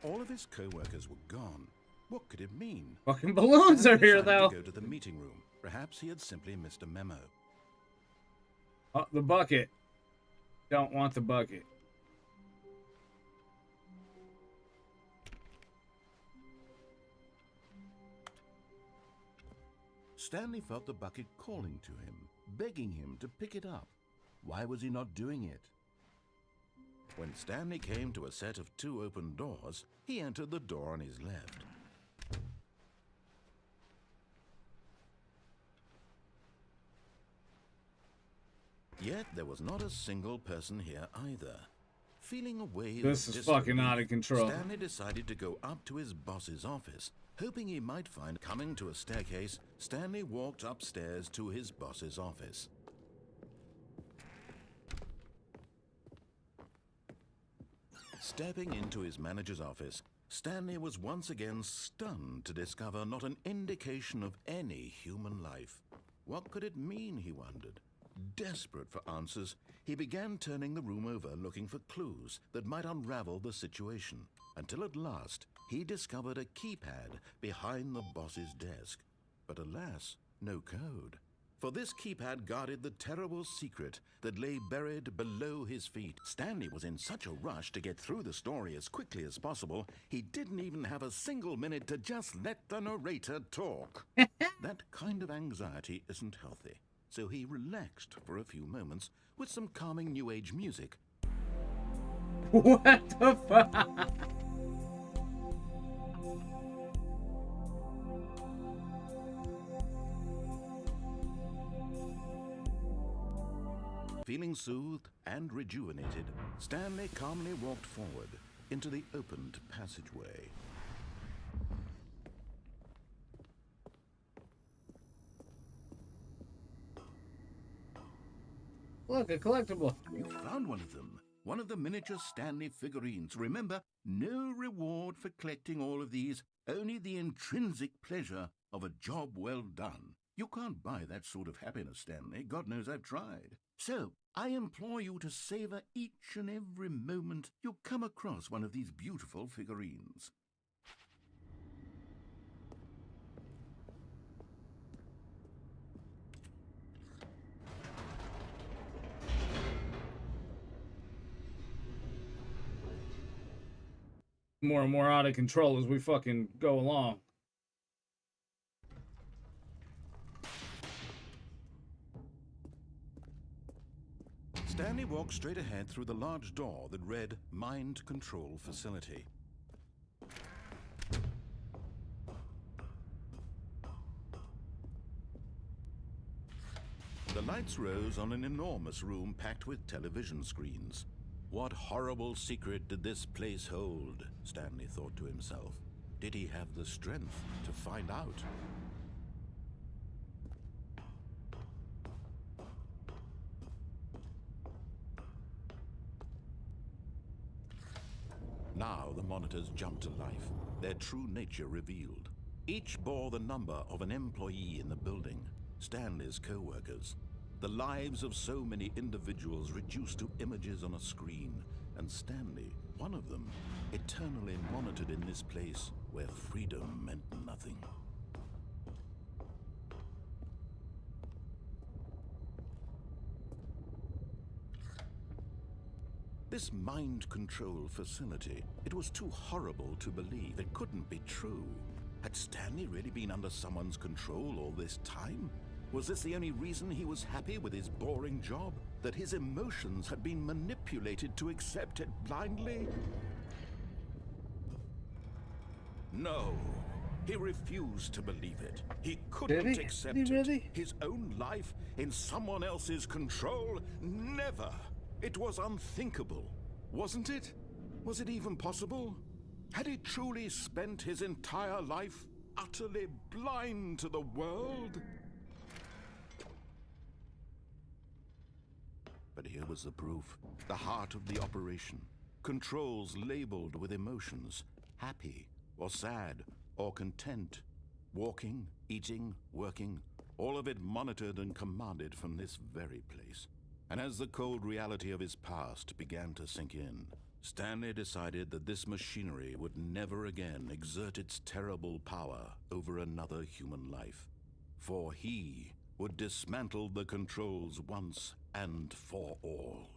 all of his co-workers were gone. What could it mean? Fucking balloons are here, decided though. To go to the meeting room. Perhaps he had simply missed a memo. Oh, the bucket. Don't want the bucket. Stanley felt the bucket calling to him, begging him to pick it up. Why was he not doing it? When Stanley came to a set of 2 open doors, he entered the door on his left. Yet there was not a single person here either. Feeling a wave This of is fucking disbelief, out of control. Stanley decided to go up to his boss's office, hoping he might find... Coming to a staircase, Stanley walked upstairs to his boss's office. Stepping into his manager's office, Stanley was once again stunned to discover not an indication of any human life. What could it mean, he wondered. Desperate for answers, he began turning the room over looking for clues that might unravel the situation, until at last he discovered a keypad behind the boss's desk. But alas, no code. For this keypad guarded the terrible secret that lay buried below his feet. Stanley was in such a rush to get through the story as quickly as possible, he didn't even have a single minute to just let the narrator talk. That kind of anxiety isn't healthy, so he relaxed for a few moments with some calming New Age music. What the fuck? Feeling soothed and rejuvenated, Stanley calmly walked forward into the opened passageway. Look, a collectible. You found one of them. One of the miniature Stanley figurines. Remember, no reward for collecting all of these, only the intrinsic pleasure of a job well done. You can't buy that sort of happiness, Stanley. God knows I've tried. So, I implore you to savor each and every moment you come across one of these beautiful figurines. More and more out of control as we fucking go along. Stanley walked straight ahead through the large door that read Mind Control Facility. The lights rose on an enormous room packed with television screens. What horrible secret did this place hold? Stanley thought to himself. Did he have the strength to find out? Now the monitors jumped to life, their true nature revealed. Each bore the number of an employee in the building, Stanley's co-workers. The lives of so many individuals reduced to images on a screen, and Stanley, one of them, eternally monitored in this place where freedom meant nothing. This mind control facility, it was too horrible to believe. It couldn't be true. Had Stanley really been under someone's control all this time? Was this the only reason he was happy with his boring job? That his emotions had been manipulated to accept it blindly? No. He refused to believe it. He couldn't accept it. His own life in someone else's control? Never. It was unthinkable, wasn't it? Was it even possible? Had he truly spent his entire life utterly blind to the world? But here was the proof, the heart of the operation. Controls labeled with emotions, happy or sad or content. Walking, eating, working, all of it monitored and commanded from this very place. And as the cold reality of his past began to sink in, Stanley decided that this machinery would never again exert its terrible power over another human life. For he would dismantle the controls once and for all.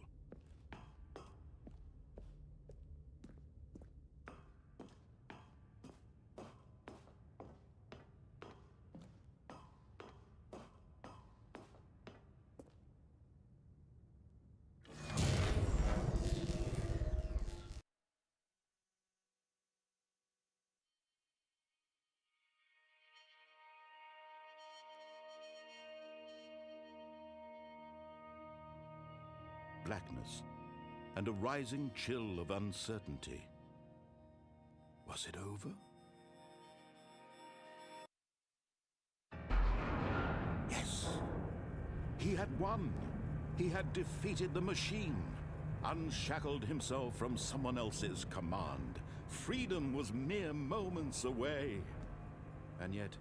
Blackness, and a rising chill of uncertainty. Was it over? Yes! He had won! He had defeated the machine, unshackled himself from someone else's command. Freedom was mere moments away. And yet,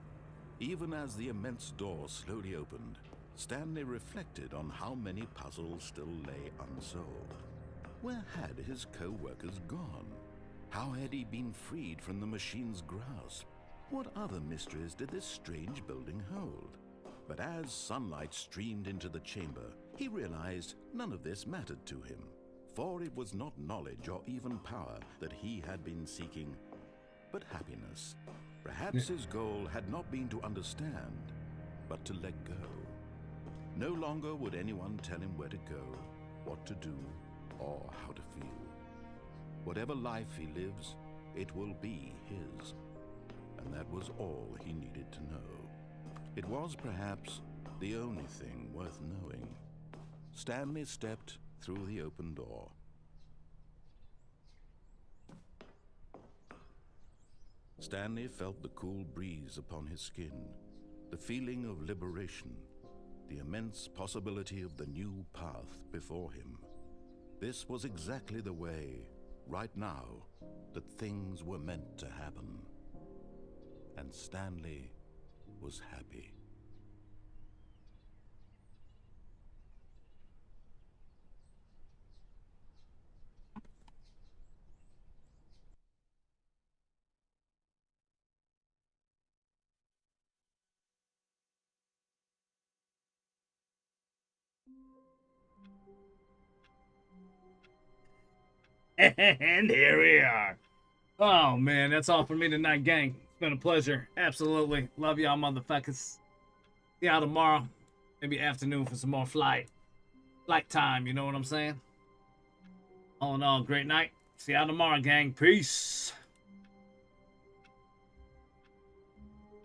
even as the immense door slowly opened, Stanley reflected on how many puzzles still lay unsolved. Where had his co-workers gone? How had he been freed from the machine's grasp? What other mysteries did this strange building hold? But as sunlight streamed into the chamber, he realized none of this mattered to him. For it was not knowledge or even power that he had been seeking, but happiness. Perhaps his goal had not been to understand, but to let go. No longer would anyone tell him where to go, what to do, or how to feel. Whatever life he lives, it will be his. And that was all he needed to know. It was perhaps the only thing worth knowing. Stanley stepped through the open door. Stanley felt the cool breeze upon his skin, the feeling of liberation, the immense possibility of the new path before him. This was exactly the way, right now, that things were meant to happen. And Stanley was happy. And here we are. Oh man, that's all for me tonight, gang. It's been a pleasure. Absolutely. Love y'all motherfuckers. See y'all tomorrow. Maybe afternoon for some more flight. like time, you know what I'm saying? All in all, great night. See y'all tomorrow, gang. Peace.